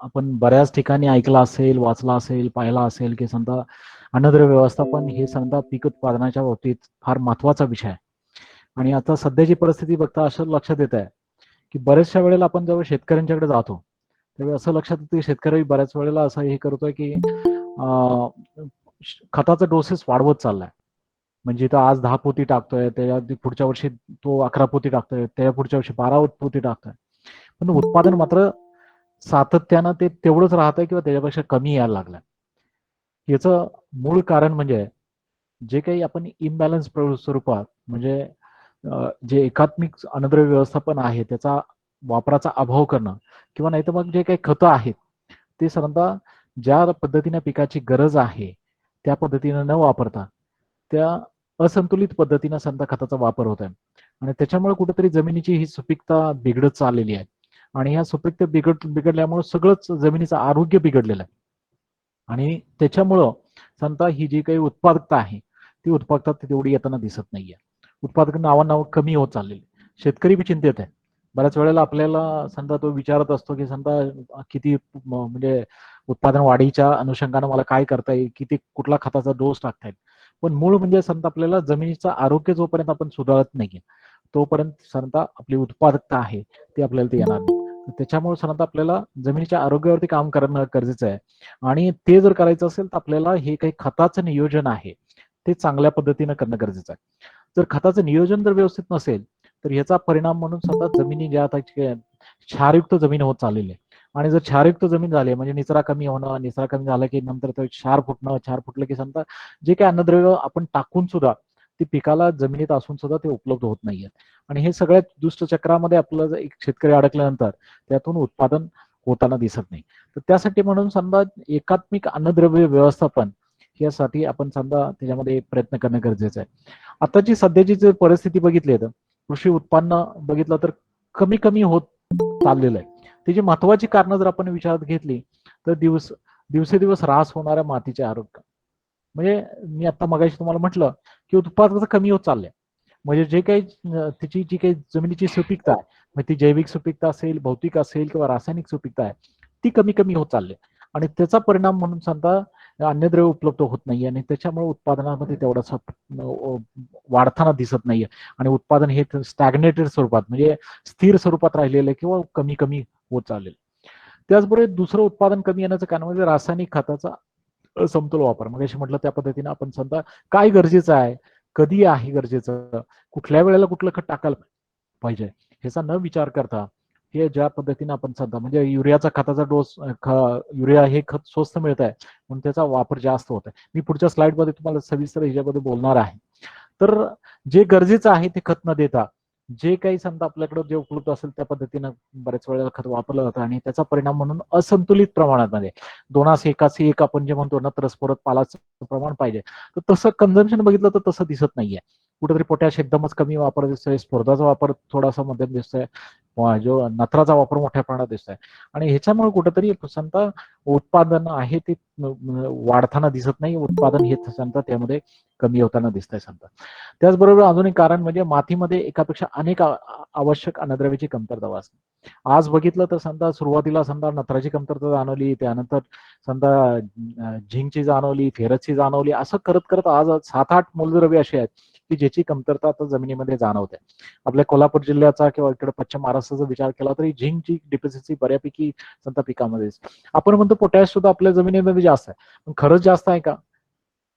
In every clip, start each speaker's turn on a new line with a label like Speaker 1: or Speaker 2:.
Speaker 1: आपण बऱ्याच ठिकाणी ऐकलं असेल, वाचलं असेल, पाहिलं असेल, की समजा अन्नद्रव्य व्यवस्थापन हे समजा पीक उत्पादनाच्या बाबतीत फार महत्वाचा विषय आहे. आणि आता सध्याची परिस्थिती बघता असं लक्षात येत आहे, की बऱ्याचशा वेळेला आपण जेव्हा शेतकऱ्यांच्याकडे जातो, त्यावेळी असं लक्षात येतं की शेतकरी बऱ्याच वेळेला असं हे करतोय, की खताचा डोसेस वाढवत चाललाय. म्हणजे तो आज 10 पोती टाकतोय, त्याच्या पुढच्या वर्षी तो 11 पोती टाकतोय, त्याच्या पुढच्या वर्षी 12 पोती टाकतोय. पण उत्पादन मात्र सातत्यानं ते तेवढंच राहतंय किंवा त्याच्यापेक्षा कमी यायला लागलं. याचं मूळ कारण म्हणजे जे काही आपण इम्बॅलन्स स्वरूपात म्हणजे जे एकात्मिक अन्नद्रव्य व्यवस्थापन आहे त्याचा वापराचा अभाव करणं किंवा नाही तर मग जे काही खतं आहेत ते साधारणतः ज्या पद्धतीने पिकाची गरज आहे त्या पद्धतीनं न वापरता त्या असंतुलित पद्धतीनं समजा खताचा वापर होत आहे आणि त्याच्यामुळे कुठेतरी जमिनीची ही सुपीकता बिघडत चाललेली आहे आणि ह्या सुपीकता बिघडल्यामुळे सगळंच जमिनीचं आरोग्य बिघडलेलं आहे आणि त्याच्यामुळं समजा ही जी काही उत्पादकता आहे ती उत्पादकता तेवढी येताना दिसत नाहीये. उत्पादक नावांनाव कमी होत चाललेले. शेतकरी बी चिंतेत आहे. बऱ्याच वेळेला आपल्याला समजा तो विचारत असतो की समजा किती म्हणजे उत्पादन वाढीच्या अनुषंगाने मला काय करता येईल, किती कुठला खताचा डोस टाकता येईल. पण मूळ म्हणजे समजा आपल्याला जमिनीचं आरोग्य जोपर्यंत आपण सुधारत नाहीये तोपर्यंत समजा आपली उत्पादकता आहे ती आपल्याला ते येणार नाही. त्याच्यामुळे समजा आपल्याला जमिनीच्या आरोग्यावरती काम करणं गरजेचं आहे आणि ते जर करायचं असेल तर आपल्याला हे काही खताचं नियोजन आहे ते चांगल्या पद्धतीनं करणं गरजेचं आहे. जर खताचं नियोजन जर व्यवस्थित नसेल तर याचा परिणाम म्हणून समजा जमिनी ज्या आता क्षारयुक्त जमीन होत चाललेली आहे आणि जर क्षारयुक्त जमीन झाली म्हणजे निचरा कमी होणं, निचरा कमी झाला की नंतर तो क्षार फुटणं, क्षार फुटलं की समजा जे काही अन्नद्रव्य आपण टाकून सुद्धा ते पिकाला जमिनीत असून सुद्धा ते उपलब्ध होत नाहीये आणि हे सगळ्यात दुष्टचक्रामध्ये आपलं एक शेतकरी अडकल्यानंतर त्यातून उत्पादन होताना दिसत नाही. तर त्यासाठी म्हणून समजा एकात्मिक अन्नद्रव्य व्यवस्थापन यासाठी आपण समजा त्याच्यामध्ये प्रयत्न करणं गरजेचं आहे. आताची सध्याची जर परिस्थिती बघितली तर कृषी उत्पन्न बघितलं तर कमी कमी होत चाललेलं आहे. त्याची महत्वाची कारणं जर आपण विचारात घेतली तर दिवसेदिवस ऱ्हास होणाऱ्या मातीचे आरोग्य म्हणजे मी आता मगाशी तुम्हाला म्हटलं की उत्पादकता कमी होत चाललंय. म्हणजे जे काही तिची जी काही जमिनीची सुपीकता आहे मग ती जैविक सुपीकता असेल, भौतिक असेल किंवा रासायनिक सुपीकता आहे ती कमी कमी होत चालली आणि त्याचा परिणाम म्हणून समजा अन्नद्रव्य उपलब्ध होत नाही आणि त्याच्यामुळे उत्पादनामध्ये तेवढासा वाढताना दिसत नाहीये आणि उत्पादन हे स्टॅग्नेटेड स्वरूपात म्हणजे स्थिर स्वरूपात राहिलेलं किंवा कमी कमी होत चाललेलं. त्याचबरोबर दुसरं उत्पादन कमी येण्याचं कारण म्हणजे रासायनिक खताचा समतोल वापर. मग अशी म्हटलं त्या पद्धतीने आपण समजा काय गरजेचं आहे, कधी आहे गरजेचं, कुठल्या वेळेला कुठलं खत टाकायला पाहिजे ह्याचा न विचार करता हे ज्या पद्धतीने आपण समजा म्हणजे युरियाचा खताचा डोस युरिया हे खत स्वस्त मिळत आहे म्हणून त्याचा वापर जास्त होत आहे. मी पुढच्या स्लाइडमध्ये तुम्हाला सविस्तर ह्याच्याबद्दल बोलणार आहे. तर जे गरजेचं आहे ते खत न देता जे काही समजा आपल्याकडे जे उपलब्ध असेल त्या पद्धतीनं बऱ्याच वेळेला खत वापरलं जातं आणि त्याचा परिणाम म्हणून असंतुलित प्रमाणामध्ये 2:1 आपण जे म्हणतो ना तरस्फोरत पालाचं प्रमाण पाहिजे तर तसं कन्झम्पशन बघितलं तर तसं दिसत नाहीये. कुठेतरी पोटॅश एकदमच कमी वापर दिसतोय, स्फोरदाचा वापर थोडासा मध्यम दिसतोय, जो नत्राचा वापर मोठ्या प्रमाणात दिसतोय आणि ह्याच्यामुळे कुठेतरी समजा उत्पादन आहे ते वाढताना दिसत नाही, उत्पादन हे समजा त्यामध्ये कमी होताना दिसतंय समजा. त्याचबरोबर अजून एक कारण म्हणजे मातीमध्ये एकापेक्षा अनेक आवश्यक अन्नद्रव्याची कमतरता भासते. आज बघितलं तर समजा सुरुवातीला समजा नत्राची कमतरता जाणवली, त्यानंतर समजा झिंकची जाणवली, फेरसची जाणवली, असं करत करत आज 7-8 मूलद्रव्य अशी आहेत की ज्याची कमतरता आता जमिनीमध्ये जाणवते. आपल्या कोल्हापूर जिल्ह्याचा किंवा इकडे पश्चिम महाराष्ट्राचा विचार केला तरी झिंकची डिफिशियन्सी बऱ्यापैकी समजा पिकामध्ये आपण म्हणतो पोटॅश सुद्धा आपल्या जमिनीमध्ये जास्त आहे, पण खरंच जास्त आहे का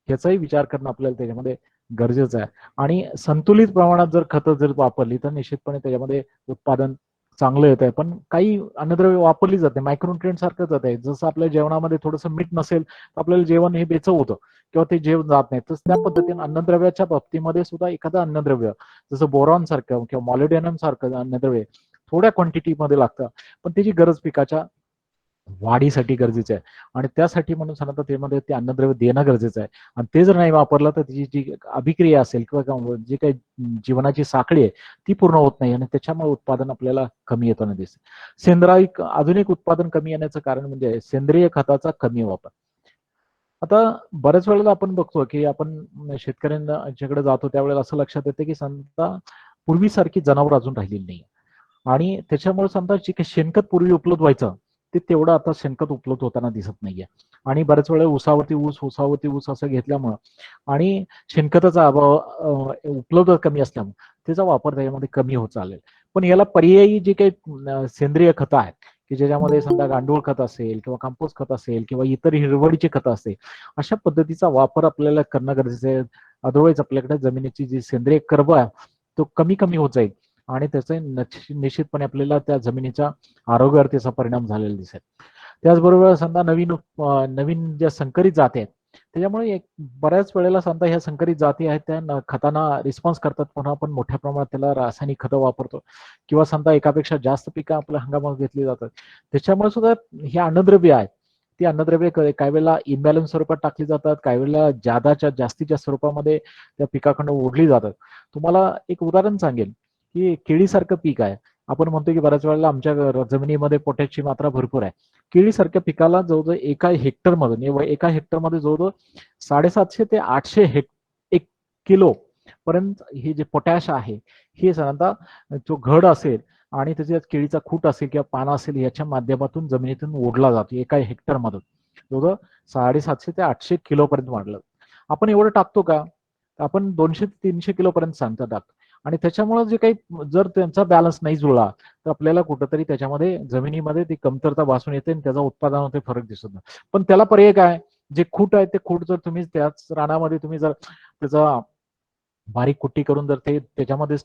Speaker 1: याचाही विचार करणं आपल्याला त्याच्यामध्ये गरजेचं आहे आणि संतुलित प्रमाणात जर खतं जर वापरली तर निश्चितपणे त्याच्यामध्ये उत्पादन चांगलं येत आहे. पण काही अन्नद्रव्य वापरली जाते मायक्रोन्युट्रिएंट सारखं जात आहे. जसं आपल्या जेवणामध्ये थोडंसं मीठ नसेल तर आपल्याला जेवण हे बेचव होतं किंवा ते जेवण जात नाही. तर त्या पद्धतीने अन्नद्रव्याच्या बाबतीमध्ये सुद्धा एखादं अन्नद्रव्य जसं बोरॉन सारखं किंवा मॉलिब्डेनम सारखं अन्नद्रव्य थोड्या क्वांटिटीमध्ये लागतं पण त्याची गरज पिकाच्या वाढीसाठी गरजेचं आहे आणि त्यासाठी म्हणून सांगता त्यामध्ये ते अन्नद्रव्य देणं गरजेचं आहे आणि ते जर नाही वापरलं तर त्याची जी अभिक्रिया असेल किंवा जी काही जीवनाची साखळी आहे ती पूर्ण होत नाही आणि त्याच्यामुळे उत्पादन आपल्याला कमी येताना दिसते. सेंद्रिय आधुनिक उत्पादन कमी येण्याचं कारण म्हणजे सेंद्रिय खताचा कमी वापर. आता बऱ्याच वेळेला आपण बघतो की आपण शेतकऱ्यांच्याकडे जातो त्यावेळेला असं लक्षात येतं की समजा पूर्वीसारखी जनावर अजून राहिलेली नाही आणि त्याच्यामुळे समजा जे काही शेणखत पूर्वी उपलब्ध व्हायचं ते तेवढं आता शेणखत उपलब्ध होताना दिसत नाहीये. आणि बऱ्याच वेळा ऊसावरती ऊस असं घेतल्यामुळं आणि शेणखताचा अभाव उपलब्ध कमी असल्यामुळे त्याचा वापर त्याच्यामध्ये कमी होत चालेल. पण याला पर्यायी जे काही सेंद्रिय खतं आहेत की ज्याच्यामध्ये समजा गांडूळ खत असेल किंवा कंपोस्ट खत असेल किंवा इतर हिरवळीचे खतं असेल, अशा पद्धतीचा वापर आपल्याला करणं गरजेचं आहे. अदरवाईज आपल्याकडे जमिनीची जी सेंद्रिय कर्ब आहे तो कमी कमी होत जाईल आणि त्याचा निश्चितपणे आपल्याला त्या जमिनीच्या आरोग्यावर त्याचा परिणाम झालेला दिसेल. त्याचबरोबर समजा नवीन ज्या संकरित जाती आहेत त्याच्यामुळे बऱ्याच वेळेला समजा ह्या संकरित जाती आहेत त्या खतांना रिस्पॉन्स करतात, पण आपण मोठ्या प्रमाणात त्याला रासायनिक खतं वापरतो किंवा समजा एकापेक्षा जास्त पिकं आपल्या हंगामात घेतली जातात. त्याच्यामुळे सुद्धा ही अन्नद्रव्य आहेत ती अन्नद्रव्य काही वेळेला इम्बॅलन्स स्वरूपात टाकली जातात, काही वेळेला जास्तीच्या स्वरूपामध्ये त्या पिकाकडून ओढली जातात. तुम्हाला एक उदाहरण सांगेल की केळीसारखं पीक आहे. आपण म्हणतो की बऱ्याच वेळेला आमच्या जमिनीमध्ये पोटॅशची मात्रा भरपूर आहे. केळीसारख्या पिकाला जवळजवळ एका हेक्टरमध्ये जवळजवळ 750 ते 800 एक किलो पर्यंत हे जे पोटॅश आहे हे साधारणतः जो घड असेल आणि त्याच्यात केळीचा खूट असेल किंवा पानं असेल याच्या माध्यमातून जमिनीतून ओढला जातो एका हेक्टरमधून. जवळजवळ 750 ते 800 किलो पर्यंत वाढलं. आपण एवढं टाकतो का? आपण 200 ते 300 किलो पर्यंत सांगता टाकतो. आणि त्याच्यामुळे जे काही जर त्यांचा बॅलन्स नाही जुळला तर आपल्याला कुठंतरी त्याच्यामध्ये जमिनीमध्ये ती कमतरता भासून येते आणि त्याचा उत्पादनामध्ये फरक दिसत नाही. पण त्याला पर्याय काय? जे खूट आहे ते खूट जर तुम्ही त्याच रानामध्ये तुम्ही जर त्याचा बारीक कुट्टी करून जर ते त्याच्यामध्येच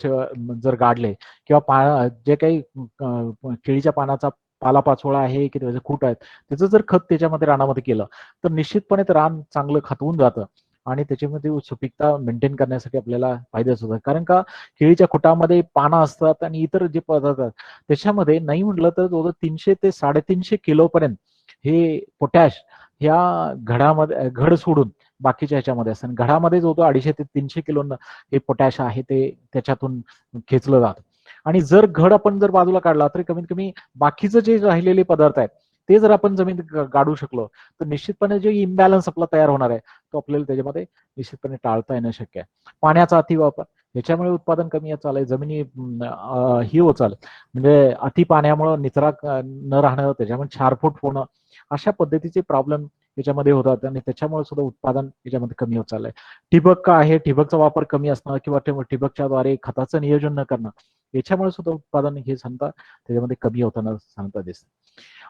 Speaker 1: जर गाडले किंवा जे काही केळीच्या पानाचा पालापाचोळा आहे की त्याचे खूट आहेत त्याचं जर खत त्याच्यामध्ये रानामध्ये केलं तर निश्चितपणे ते रान चांगलं खतवून जातं आणि त्याच्यामध्ये सुपीकता मेंटेन करण्यासाठी आपल्याला फायद्याच होतात. कारण का केळीच्या खुटामध्ये पानं असतात आणि इतर जे पदार्थ आहेत त्याच्यामध्ये नाही म्हटलं तर जवळजवळ 300 ते 350 किलो पर्यंत हे पोटॅश ह्या घडामध्ये घड सोडून बाकीच्या ह्याच्यामध्ये असतात. घडामध्ये जो 250 ते 300 किलो हे पोटॅश आहे ते त्याच्यातून खेचलं जातं. आणि जर घड आपण जर बाजूला काढला तर कमीत कमी बाकीचं जे राहिलेले पदार्थ आहेत ते जर आपण जमिनीत गाडू शकलो तर निश्चितपणे जे इम्बॅलन्स आपला तयार होणार आहे तो आपल्याला त्याच्यामध्ये निश्चितपणे टाळता येणं शक्य आहे. पाण्याचा अतिवापर याच्यामुळे उत्पादन कमी येत चाललंय, जमिनी ही होत चालत म्हणजे अति पाण्यामुळे निचरा न राहणं, त्याच्यामुळे क्षारफूट होणं, अशा पद्धतीचे प्रॉब्लेम याच्यामध्ये होतात आणि त्याच्यामुळे सुद्धा उत्पादन याच्यामध्ये कमी होत चाललंय. ठिबक का आहे, ठिबकचा वापर कमी असणं किंवा ठिबकच्या द्वारे खताचं नियोजन न करणं याच्यामुळे सुद्धा उत्पादन हे सांगता त्याच्यामध्ये कमी होताना सांगता दिसत.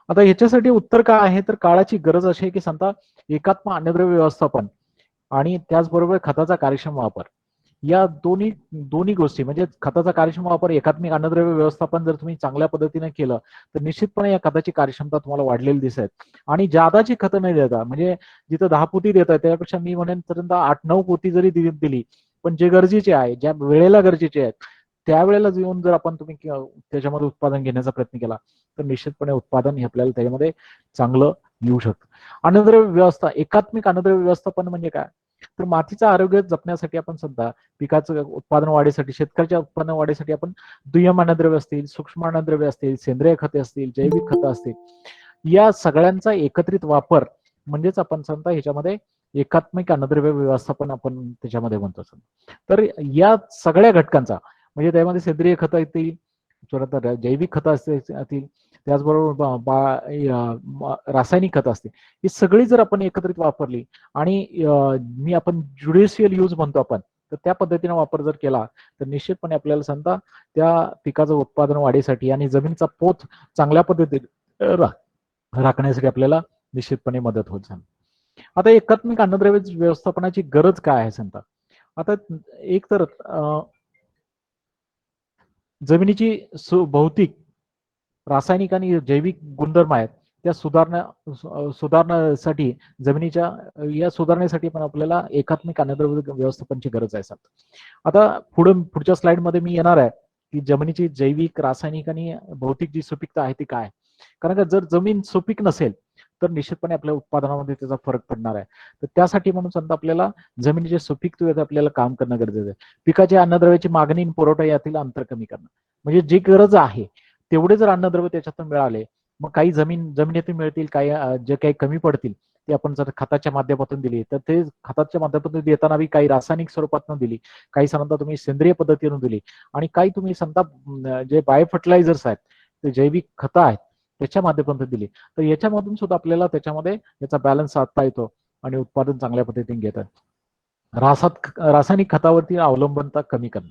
Speaker 1: आता याच्यासाठी उत्तर काय आहे तर काळाची गरज अशी आहे की सांगता एकात्म अन्नद्रव्य व्यवस्थापन आणि त्याचबरोबर खताचा कार्यक्षम वापर या दोन्ही दोन्ही गोष्टी म्हणजे खताचा कार्यक्षम वापर एकात्मिक अन्नद्रव्य व्यवस्थापन जर तुम्ही चांगल्या पद्धतीने केलं तर निश्चितपणे या खताची कार्यक्षमता तुम्हाला वाढलेली दिसेल. आणि जादाची खतं नाही देता म्हणजे जिथं 10 पोती देत आहे त्यापेक्षा मी म्हणेन तर 8-9 पोती जरी दिली पण जे गरजेचे आहे ज्या वेळेला गरजेचे आहेत त्यावेळेला येऊन जर आपण तुम्ही त्याच्यामध्ये उत्पादन घेण्याचा प्रयत्न केला तर निश्चितपणे उत्पादन हे आपल्याला त्याच्यामध्ये चांगलं येऊ शकतं. अन्नद्रव्य व्यवस्था एकात्मिक अन्नद्रव्य व्यवस्थापन म्हणजे काय तर मातीचं आरोग्य जपण्यासाठी आपण सुद्धा पिकाचं उत्पादन वाढीसाठी शेतकऱ्याच्या उत्पादन वाढीसाठी आपण दुय्यम अन्नद्रव्य असतील, सूक्ष्म अन्नद्रव्य असतील, सेंद्रिय खते असतील, जैविक खतं असतील या सगळ्यांचा एकत्रित वापर म्हणजेच आपण समजा ह्याच्यामध्ये एकात्मिक अन्नद्रव्य व्यवस्थापन आपण त्याच्यामध्ये म्हणतो. तर या सगळ्या घटकांचा म्हणजे त्यामध्ये सेंद्रिय खतं येतील, जैविक खतं असतील, त्याचबरोबर रासायनिक खतं असतील, ही सगळी जर आपण एकत्रित वापरली आणि आपण ज्युडिशियल यूज म्हणतो आपण तर त्या पद्धतीने वापर जर केला तर निश्चितपणे आपल्याला सांगता त्या पिकाचं उत्पादन वाढीसाठी आणि जमिनीचा पोत चांगल्या पद्धतीने राखण्यासाठी आपल्याला निश्चितपणे मदत होत जाईल. आता एकात्मिक अन्नद्रव्य व्यवस्थापनाची गरज काय आहे सांगता. आता एक तर जमिनीची भौतिक, रासायनिक आणि जैविक गुणधर्म आहेत त्या सुधारण्यासाठी जमिनीच्या या सुधारण्यासाठी पण आपल्याला एकात्मिक अन्नद्रव्य व्यवस्थापनची गरज आहे. आता पुढच्या स्लाइडमध्ये मी येणार आहे की जमिनीची जैविक, रासायनिक आणि भौतिक जी सुपीकता आहे ती काय. कारण का जर जमीन सुपीक नसेल तर निश्चितपणे आपल्या उत्पादनामध्ये त्याचा फरक पडणार आहे. तर त्यासाठी म्हणून समजा आपल्याला जमिनीचे सुपीकतेवर आपल्याला काम करणं गरजेचं आहे. पिकाच्या अन्नद्रव्याची मागणी आणि पुरवठा यातील अंतर कमी करणं म्हणजे जी गरज आहे तेवढे जर अन्नद्रव्य त्याच्यातून मिळाले मग काही जमिनीतून मिळतील, काही जे काही कमी पडतील ते आपण जर खताच्या माध्यमातून दिली तर ते खताच्या माध्यमातून देताना बी काही रासायनिक स्वरूपातून दिली, काही समजा तुम्ही सेंद्रिय पद्धतीने दिली आणि काही तुम्ही समजा जे बायो फर्टिलायझर्स आहेत ते जैविक खतं आहेत त्याच्या माध्यमातून दिली, तर याच्यामधून सुद्धा आपल्याला त्याच्यामध्ये याचा बॅलन्स साधता येतो आणि उत्पादन चांगल्या पद्धतीने घेतात. रासायनिक खतावरती अवलंबनता कमी करणं.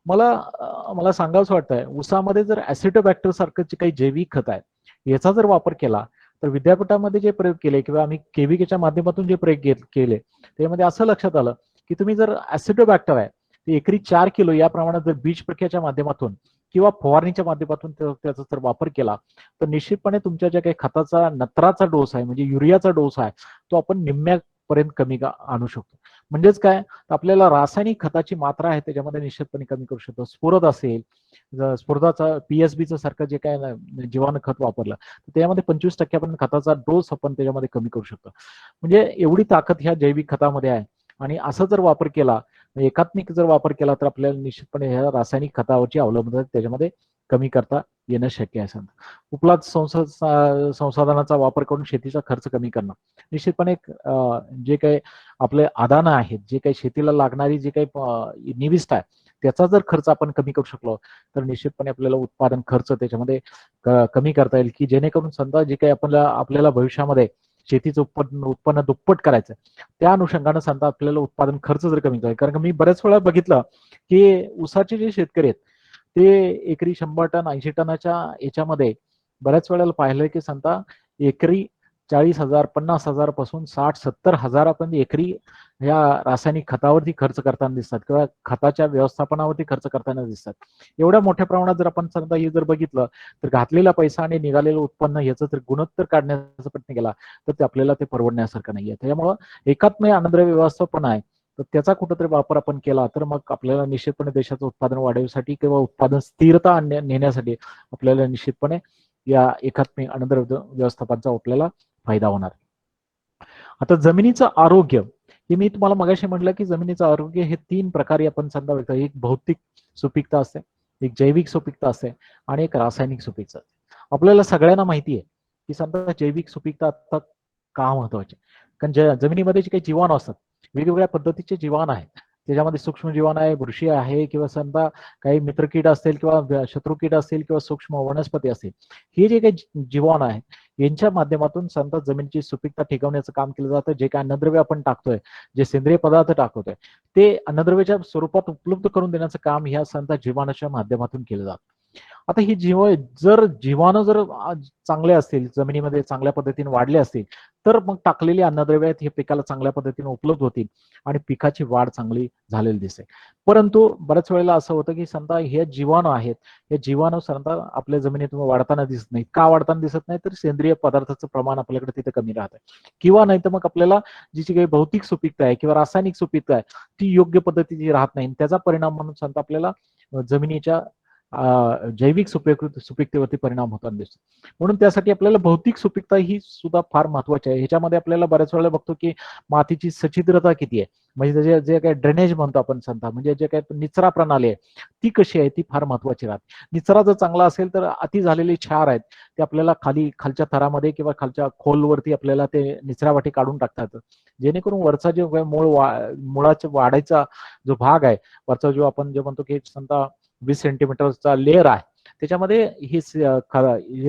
Speaker 1: मला सांगावंसं वाटतंय, ऊसामध्ये जर ऍसिडोबॅक्टर सारखं जे काही जैविक खत आहे, याचा जर वापर केला तर विद्यापीठामध्ये जे प्रयोग केले किंवा आम्ही केव्हीकेच्या माध्यमातून जे प्रयोग केले, त्यामध्ये असं लक्षात आलं की तुम्ही जर ऍसिडोबॅक्टर आहे ते एकरी 4 किलो या प्रमाणात जर बीज प्रक्रियेच्या माध्यमातून किंवा फवारणीच्या माध्यमातून त्याचा जर वापर केला, तर निश्चितपणे तुमच्या ज्या काही खताचा नत्राचा डोस आहे, म्हणजे युरियाचा डोस आहे, तो आपण निम्म्यापर्यंत कमी आणू शकतो. म्हणजेच काय, तर आपल्याला रासायनिक खताची मात्रा आहे त्याच्यामध्ये निश्चितपणे कमी करू शकतो. स्फुरद असेल, स्फुरदाचा पीएसबीचं सारखं जे काय जीवाणू खत वापरलं, तर त्यामध्ये 25% खताचा डोस आपण त्याच्यामध्ये कमी करू शकतो. म्हणजे एवढी ताकद ह्या जैविक खतामध्ये आहे. आणि असा जर वापर केला, एकात्मिक जर वापर केला, तर आपल्याला निश्चितपणे ह्या रासायनिक खतावरची अवलंबन त्याच्यामध्ये कमी करता येणं शक्य आहे. उपलब्ध संसाधनाचा वापर करून शेतीचा खर्च कमी करणं. निश्चितपणे जे काही आपले आदानं आहेत, जे काही शेतीला लागणारी जे काही निविष्ठ आहे, त्याचा जर खर्च आपण कमी करू शकलो, तर निश्चितपणे आपल्याला उत्पादन खर्च त्याच्यामध्ये कमी करता येईल, की जेणेकरून समजा जे काही आपल्याला भविष्यामध्ये शेतीचं उत्पन्न दुप्पट करायचं, त्या अनुषंगानं समजा आपल्याला उत्पादन खर्च जर कमी करायचा. कारण मी बऱ्याच वेळा बघितलं की ऊसाचे जे शेतकरी आहेत ते एकरी 100 टन 80 टनाच्या याच्यामध्ये बऱ्याच वेळेला पाहिलंय की समजा एकरी 40,000 50,000 पासून 60-70,000 पण एकरी या रासायनिक खतावरती खर्च करताना दिसतात किंवा खताच्या व्यवस्थापनावरती खर्च करताना दिसतात. एवढ्या मोठ्या प्रमाणात जर आपण समजा हे जर बघितलं, तर घातलेला पैसा आणि निघालेलं उत्पन्न याचं जर गुणोत्तर काढण्याचा प्रयत्न केला, तर ते आपल्याला ते परवडण्यासारखं नाहीये. त्यामुळं एकात्मिक अन्नद्रव्य व्यवस्थापन आहे, तर त्याचा कुठेतरी वापर आपण केला, तर मग आपल्याला निश्चितपणे देशाचं उत्पादन वाढवण्यासाठी किंवा उत्पादन स्थिरता नेण्यासाठी आपल्याला निश्चितपणे या एकात्मिक अन्नद्रव्य व्यवस्थापनाचा आपल्याला फायदा होणार. आता जमिनीचं आरोग्य, हे मी तुम्हाला मगाशी म्हटलं की जमिनीचं आरोग्य हे 3 प्रकारे आपण समजा, एक भौतिक सुपीकता असते, एक जैविक सुपीकता असते आणि एक रासायनिक सुपीकता असते. आपल्याला सगळ्यांना माहिती आहे की समजा जैविक सुपीकता आता का महत्वाची, कारण जमिनीमध्ये जे काही जीवाणू असतात, वेगवेगळ्या पद्धतीचे जीवाणू आहेत, त्याच्यामध्ये सूक्ष्म जीवाणू आहे, बुरशी आहे, किंवा समजा काही मित्रकीड असतील किंवा शत्रुकीड असतील किंवा सूक्ष्म वनस्पती असतील, हे जे काही जीवाणू आहेत यांच्या माध्यमातून समजा जमिनीची सुपीकता टिकवण्याचं काम केलं जातं. जे काय अन्नद्रव्य आपण टाकतोय, जे सेंद्रिय पदार्थ टाकतोय, ते अन्नद्रव्याच्या स्वरूपात उपलब्ध करून देण्याचं काम ह्या समजा जीवाणूच्या माध्यमातून केलं जातं. आता ही जीवाणू जर चांगले असतील, जमिनीमध्ये चांगल्या पद्धतीने वाढले असतील, तर मग टाकलेली अन्नद्रव्य आहेत हे पिकाला चांगल्या पद्धतीने उपलब्ध होतील आणि पिकाची वाढ चांगली झालेली दिसेल. परंतु बऱ्याच वेळेला असं होतं की समजा हे जीवाणू आहेत, हे जीवाणू समजा आपल्या जमिनीतून वाढताना दिसत नाही. का वाढताना दिसत नाही, तर सेंद्रिय पदार्थाचं प्रमाण आपल्याकडे तिथे कमी राहत आहे, किंवा नाही तर मग आपल्याला जी काही भौतिक सुपीकता आहे किंवा रासायनिक सुपीकता आहे ती योग्य पद्धतीची राहत नाही. त्याचा परिणाम म्हणून समजा आपल्याला जमिनीच्या जैविक सुपीकतेवरती परिणाम होताना दिसतो. म्हणून त्यासाठी आपल्याला भौतिक सुपीकता ही सुद्धा फार महत्वाची आहे. ह्याच्यामध्ये आपल्याला बऱ्याच वेळेला बघतो की मातीची सच्छिद्रता किती आहे, म्हणजे जे काही ड्रेनेज म्हणतो आपण समजा, म्हणजे जे काही निचरा प्रणाली आहे ती कशी आहे, ती फार महत्वाची राहते. निचरा जर चांगला असेल तर अति झालेले क्षार आहेत ते आपल्याला खालच्या थरामध्ये किंवा खालच्या खोलवरती आपल्याला ते निचरावाटी काढून टाकता येतं, जेणेकरून वरचा जो मुळाच्या वाढायचा जो भाग आहे, वरचा जो आपण जे म्हणतो की समजा 20 सेंटीमीटरचा लेअर आहे, त्याच्यामध्ये हे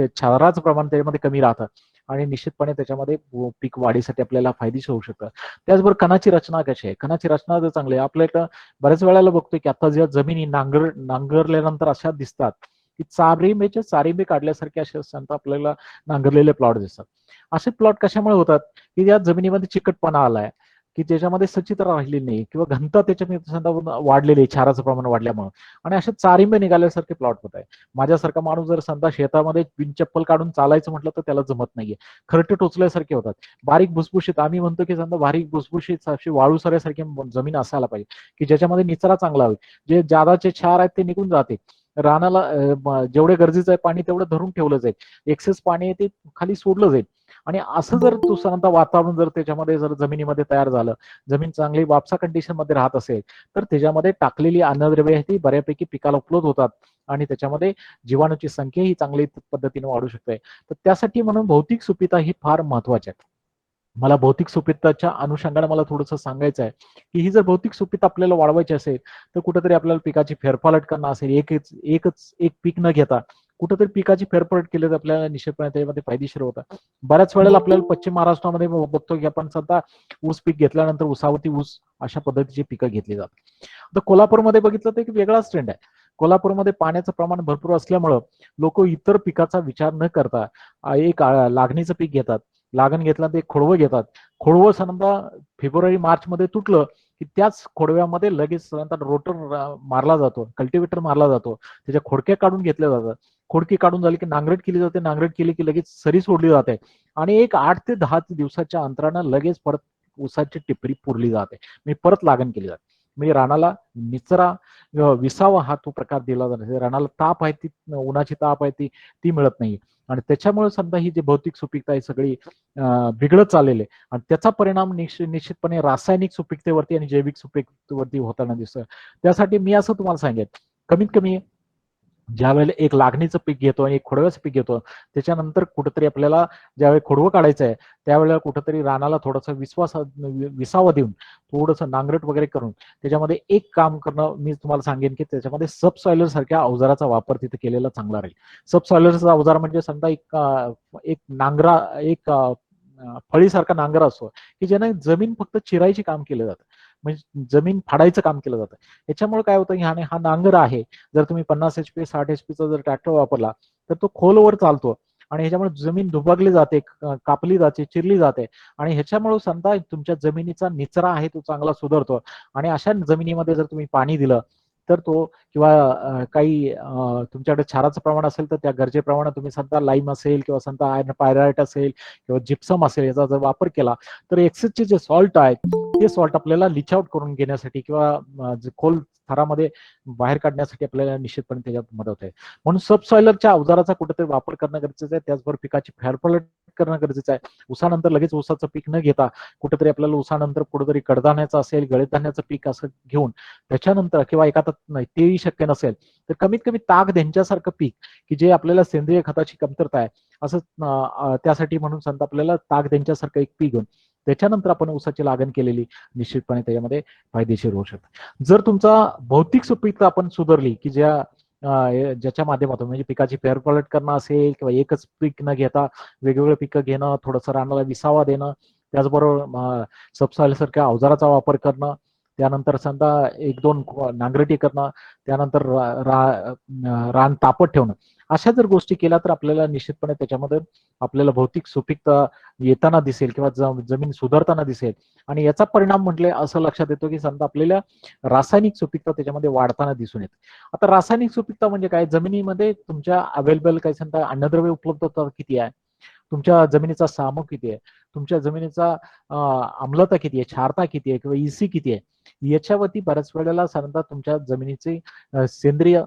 Speaker 1: क्षाराचं प्रमाण त्याच्यामध्ये कमी राहतं आणि निश्चितपणे त्याच्यामध्ये पीक वाढीसाठी आपल्याला फायदेशीर होऊ शकतं. त्याचबरोबर कणाची रचना कशी आहे, कणाची रचना जर चांगली आहे, आपल्या इथं बऱ्याच वेळेला बघतोय की आता ज्या जमिनी नांगरल्यानंतर अशा दिसतात की चारिंबे काढल्यासारखे असे सांगता आपल्याला नांगरलेले प्लॉट दिसतात. असे प्लॉट कशामुळे होतात की या जमिनीमध्ये चिकटपणा आलाय, की त्याच्यामध्ये सचित्र राहिलेली नाही किंवा घनता त्याच्यामध्ये वाढलेली, क्षाराचं प्रमाण वाढल्यामुळे, आणि असे चारिंबे निघाल्यासारखे प्लॉट होत आहे. माझ्यासारखा माणूस जर समजा शेतामध्ये बिनचप्पल काढून चालायचं म्हटलं तर त्याला जमत नाहीये, खरटे टोचल्यासारखे होतात. बारीक भुसभुशीत, आम्ही म्हणतो की समजा बारीक भुसभुशीत अशी वाळूसाऱ्यासारखी जमीन असायला पाहिजे की ज्याच्यामध्ये निचरा चांगला होईल, जे जादाचे क्षार आहेत ते निघून जाते, रानाला जेवढे गरजेचं आहे पाणी तेवढं धरून ठेवलं जाईल, एक्सेस पाणी आहे ते खाली सोडलं जाईल. आणि असं जर दुसऱ्यांदा वातावरण जर त्याच्यामध्ये जर जमिनीमध्ये तयार झालं, जमीन चांगली वापसा कंडिशन मध्ये राहत असेल, तर त्याच्यामध्ये टाकलेली अन्नद्रव्ये ती बऱ्यापैकी पिकाला उपलब्ध होतात आणि त्याच्यामध्ये जीवाणूची संख्या ही चांगली पद्धतीने वाढू शकते. तर त्यासाठी म्हणून भौतिक सुपीकता ही फार महत्वाची आहे. मला भौतिक सुपीकताच्या अनुषंगाने मला थोडंसं सांगायचं आहे की ही जर भौतिक सुपीकता आपल्याला वाढवायची असेल तर कुठेतरी आपल्याला पिकाची फेरफालट करणं असेल, एकच एक पीक न घेता कुठेतरी पिकाची फेरफार केली तर आपल्याला निश्चितपणे त्यामध्ये फायदेशीर होतं. बऱ्याच वेळेला आपल्याला पश्चिम महाराष्ट्रामध्ये बघतो की आपण सध्या ऊस पीक घेतल्यानंतर ऊसावरती ऊस अशा पद्धतीची पिकं घेतली जातात. तर कोल्हापूरमध्ये बघितलं तर एक वेगळाच ट्रेंड आहे. कोल्हापूरमध्ये पाण्याचं प्रमाण भरपूर असल्यामुळं लोक इतर पिकाचा विचार न करता एक लागणीचं पीक घेतात. लागण घेतल्यानंतर एक खोडवं घेतात. खोडवं समजा फेब्रुवारी मार्च मध्ये तुटलं की त्याच खोडव्यामध्ये लगेच नंतर रोटर मारला जातो, कल्टिवेटर मारला जातो, त्याच्या खोडक्या काढून घेतल्या जातात. खोडकी काढून झाली की नांगरट केली जाते, नांगरट केली की लगेच सरी सोडली जाते आणि एक 8 ते 10 दिवसाच्या अंतरानं लगेच परत ऊसाची टिपरी पुरली जाते. मी परत लागण केली जाते. म्हणजे रानाला निचरा विसावा हा तो प्रकार दिला जातो. रानाला ताप आहे ती उन्हाची ताप आहे ती ती मिळत नाही. आणि त्याच्यामुळे समजा ही जी भौतिक सुपीकता आहे सगळी बिघडत चाललेली आहे आणि त्याचा परिणाम निश्चितपणे रासायनिक सुपीकतेवरती आणि जैविक सुपीकतेवरती होताना दिसतोय. त्यासाठी मी असं तुम्हाला सांगेन, कमीत कमी ज्या वेळेला एक लागणीचं पीक घेतो आणि एक खोडव्याचं पीक घेतो, त्याच्यानंतर कुठेतरी आपल्याला ज्यावेळी खोडवं काढायचं आहे त्यावेळेला कुठेतरी रानाला थोडासा विसावा देऊन थोडंसं नांगरट वगैरे करून त्याच्यामध्ये एक काम करणं मी तुम्हाला सांगेन की त्याच्यामध्ये सबसॉयलर सारख्या अवजाराचा वापर तिथे केलेला चांगला राहील. सबसॉयलरचा अवजार म्हणजे समजा एक नांगरा एक फळीसारखा नांगरा असतो की ज्याने जमीन फक्त चिरायची काम केलं जातं, म्हणजे जमीन फाडायचं काम केलं जातं. याच्यामुळे काय होतं, हा नांगर आहे, जर तुम्ही 50 HP 60 HP चा जर ट्रॅक्टर वापरला तर तो खोलवर चालतो आणि ह्याच्यामुळे जमीन दुबगली जाते, कापली जाते, चिरली जाते आणि ह्याच्यामुळे समजा तुमच्या जमिनीचा निचरा आहे तो चांगला सुधारतो आणि अशा जमिनीमध्ये जर तुम्ही पाणी दिलं तर तो किंवा काही तुमच्याकडे क्षाराचं प्रमाण असेल तर त्या गरजेप्रमाणे तुम्ही समजा लाईम असेल किंवा समजा आयर्न पायराईट असेल किंवा जिप्सम असेल याचा जर वापर केला तर एक्सेसचे जे सॉल्ट आहेत ते सॉल्ट आपल्याला लिच आउट करून घेण्यासाठी किंवा खोल थरामध्ये बाहेर काढण्यासाठी आपल्याला निश्चितपणे त्याच्यात मदत आहे. म्हणून सबसॉयलरच्या अवजाराचा कुठेतरी वापर करणं गरजेचं आहे. त्याचबरोबर पिकाची फेरफार करणं गरजेचं आहे. उसानंतर लगेच उसाचं पीक न घेता कुठेतरी आपल्याला उसानंतर कुठेतरी कडधान्याचं असेल, गळीत धान्याचं पीक असं घेऊन त्याच्यानंतर किंवा एखादा नाही तेही शक्य नसेल तर कमीत कमी ताक त्यांच्यासारखं पीक की जे आपल्याला सेंद्रिय खताची कमतरता आहे असं त्यासाठी म्हणून सांगता आपल्याला ताक त्यांच्यासारखं एक पीक घेऊन त्याच्यानंतर आपण ऊसाची लागण केलेली निश्चितपणे त्याच्यामध्ये फायदेशीर होऊ शकते. जर तुमचा भौतिक सुपीकता आपण सुधारली की ज्याच्या माध्यमातून म्हणजे पिकाची फेरफार करणं असेल किंवा एकच पीक न घेता वेगवेगळे पिकं घेणं, थोडंसं रानाला विसावा देणं, त्याचबरोबर सबसॉइल सारख्या अवजाराचा वापर करणं, त्यानंतर समजा एक दोन नांगरटी करणं, त्यानंतर रान तापत ठेवणं, अशा जर गोष्टी केल्या तर आपल्याला निश्चितपणे त्याच्यामध्ये आपल्याला भौतिक सुपीकता येताना दिसेल किंवा जमीन सुधारताना दिसेल आणि याचा परिणाम म्हटले असं लक्षात येतो की समजा आपल्याला रासायनिक सुपीकता त्याच्यामध्ये वाढताना दिसून येते. आता रासायनिक सुपीकता म्हणजे काय, जमिनीमध्ये तुमच्या अवेलेबल काय समजा अन्नद्रव्य उपलब्धता किती आहे, तुमच्या जमिनीचा सामो किती आहे, तुमच्या जमिनीचा आम्लता किती आहे, क्षारता किती आहे किंवा ईसी किती आहे, याच्यावरती बऱ्याच वेळेला साधारणतः तुमच्या जमिनीची सेंद्रिय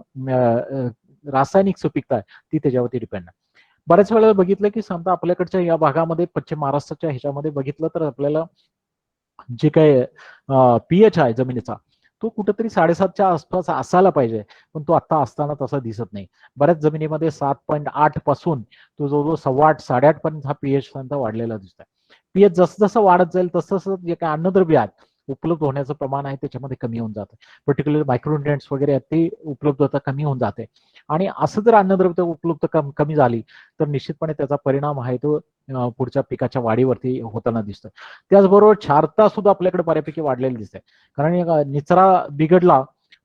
Speaker 1: रासायनिक सुपीकता आहे ती त्याच्यावरती डिपेंड आहे. बऱ्याच वेळेला बघितलं की समजा आपल्याकडच्या या भागामध्ये पश्चिम महाराष्ट्राच्या ह्याच्यामध्ये बघितलं तर आपल्याला जे काय पीएच आहे जमिनीचा तो कुठेतरी 7.5च्या आसपास असायला पाहिजे, पण तो आता असताना तसा दिसत नाही. बऱ्याच जमिनीमध्ये 7.8 पासून तो जवळजवळ 8.25 8.5 पर्यंत हा पीएच पर्यंत वाढलेला दिसतोय. पीएच जसं जसं वाढत जाईल तसं तसं जे काही अन्नद्रव्य आहेत उपलब्ध होण्याचं प्रमाण आहे त्याच्यामध्ये कमी होऊन जातं. पर्टिक्युलर मायक्रोन्युट्रिएंट्स वगैरे आहेत ते उपलब्धता कमी होऊन जाते आणि असं जर अन्नद्रव्य उपलब्ध कमी झाली तर निश्चितपणे त्याचा परिणाम आहे तो पुढच्या पिकाच्या वाढीवरती होताना दिसतो. त्याचबरोबर क्षारता सुद्धा आपल्याकडे बऱ्यापैकी वाढलेली दिसते, कारण निचरा बिघडला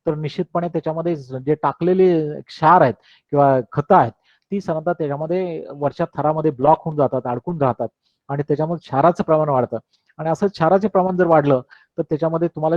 Speaker 1: तर निश्चितपणे त्याच्यामध्ये जे टाकलेले क्षार आहेत किंवा खतं आहेत ती साधारणतः त्याच्यामध्ये वरच्या थरामध्ये ब्लॉक होऊन जातात, अडकून राहतात आणि त्याच्यामध्ये क्षाराचं प्रमाण वाढतं आणि असं क्षाराचे प्रमाण जर वाढलं तर त्याच्यामध्ये तुम्हाला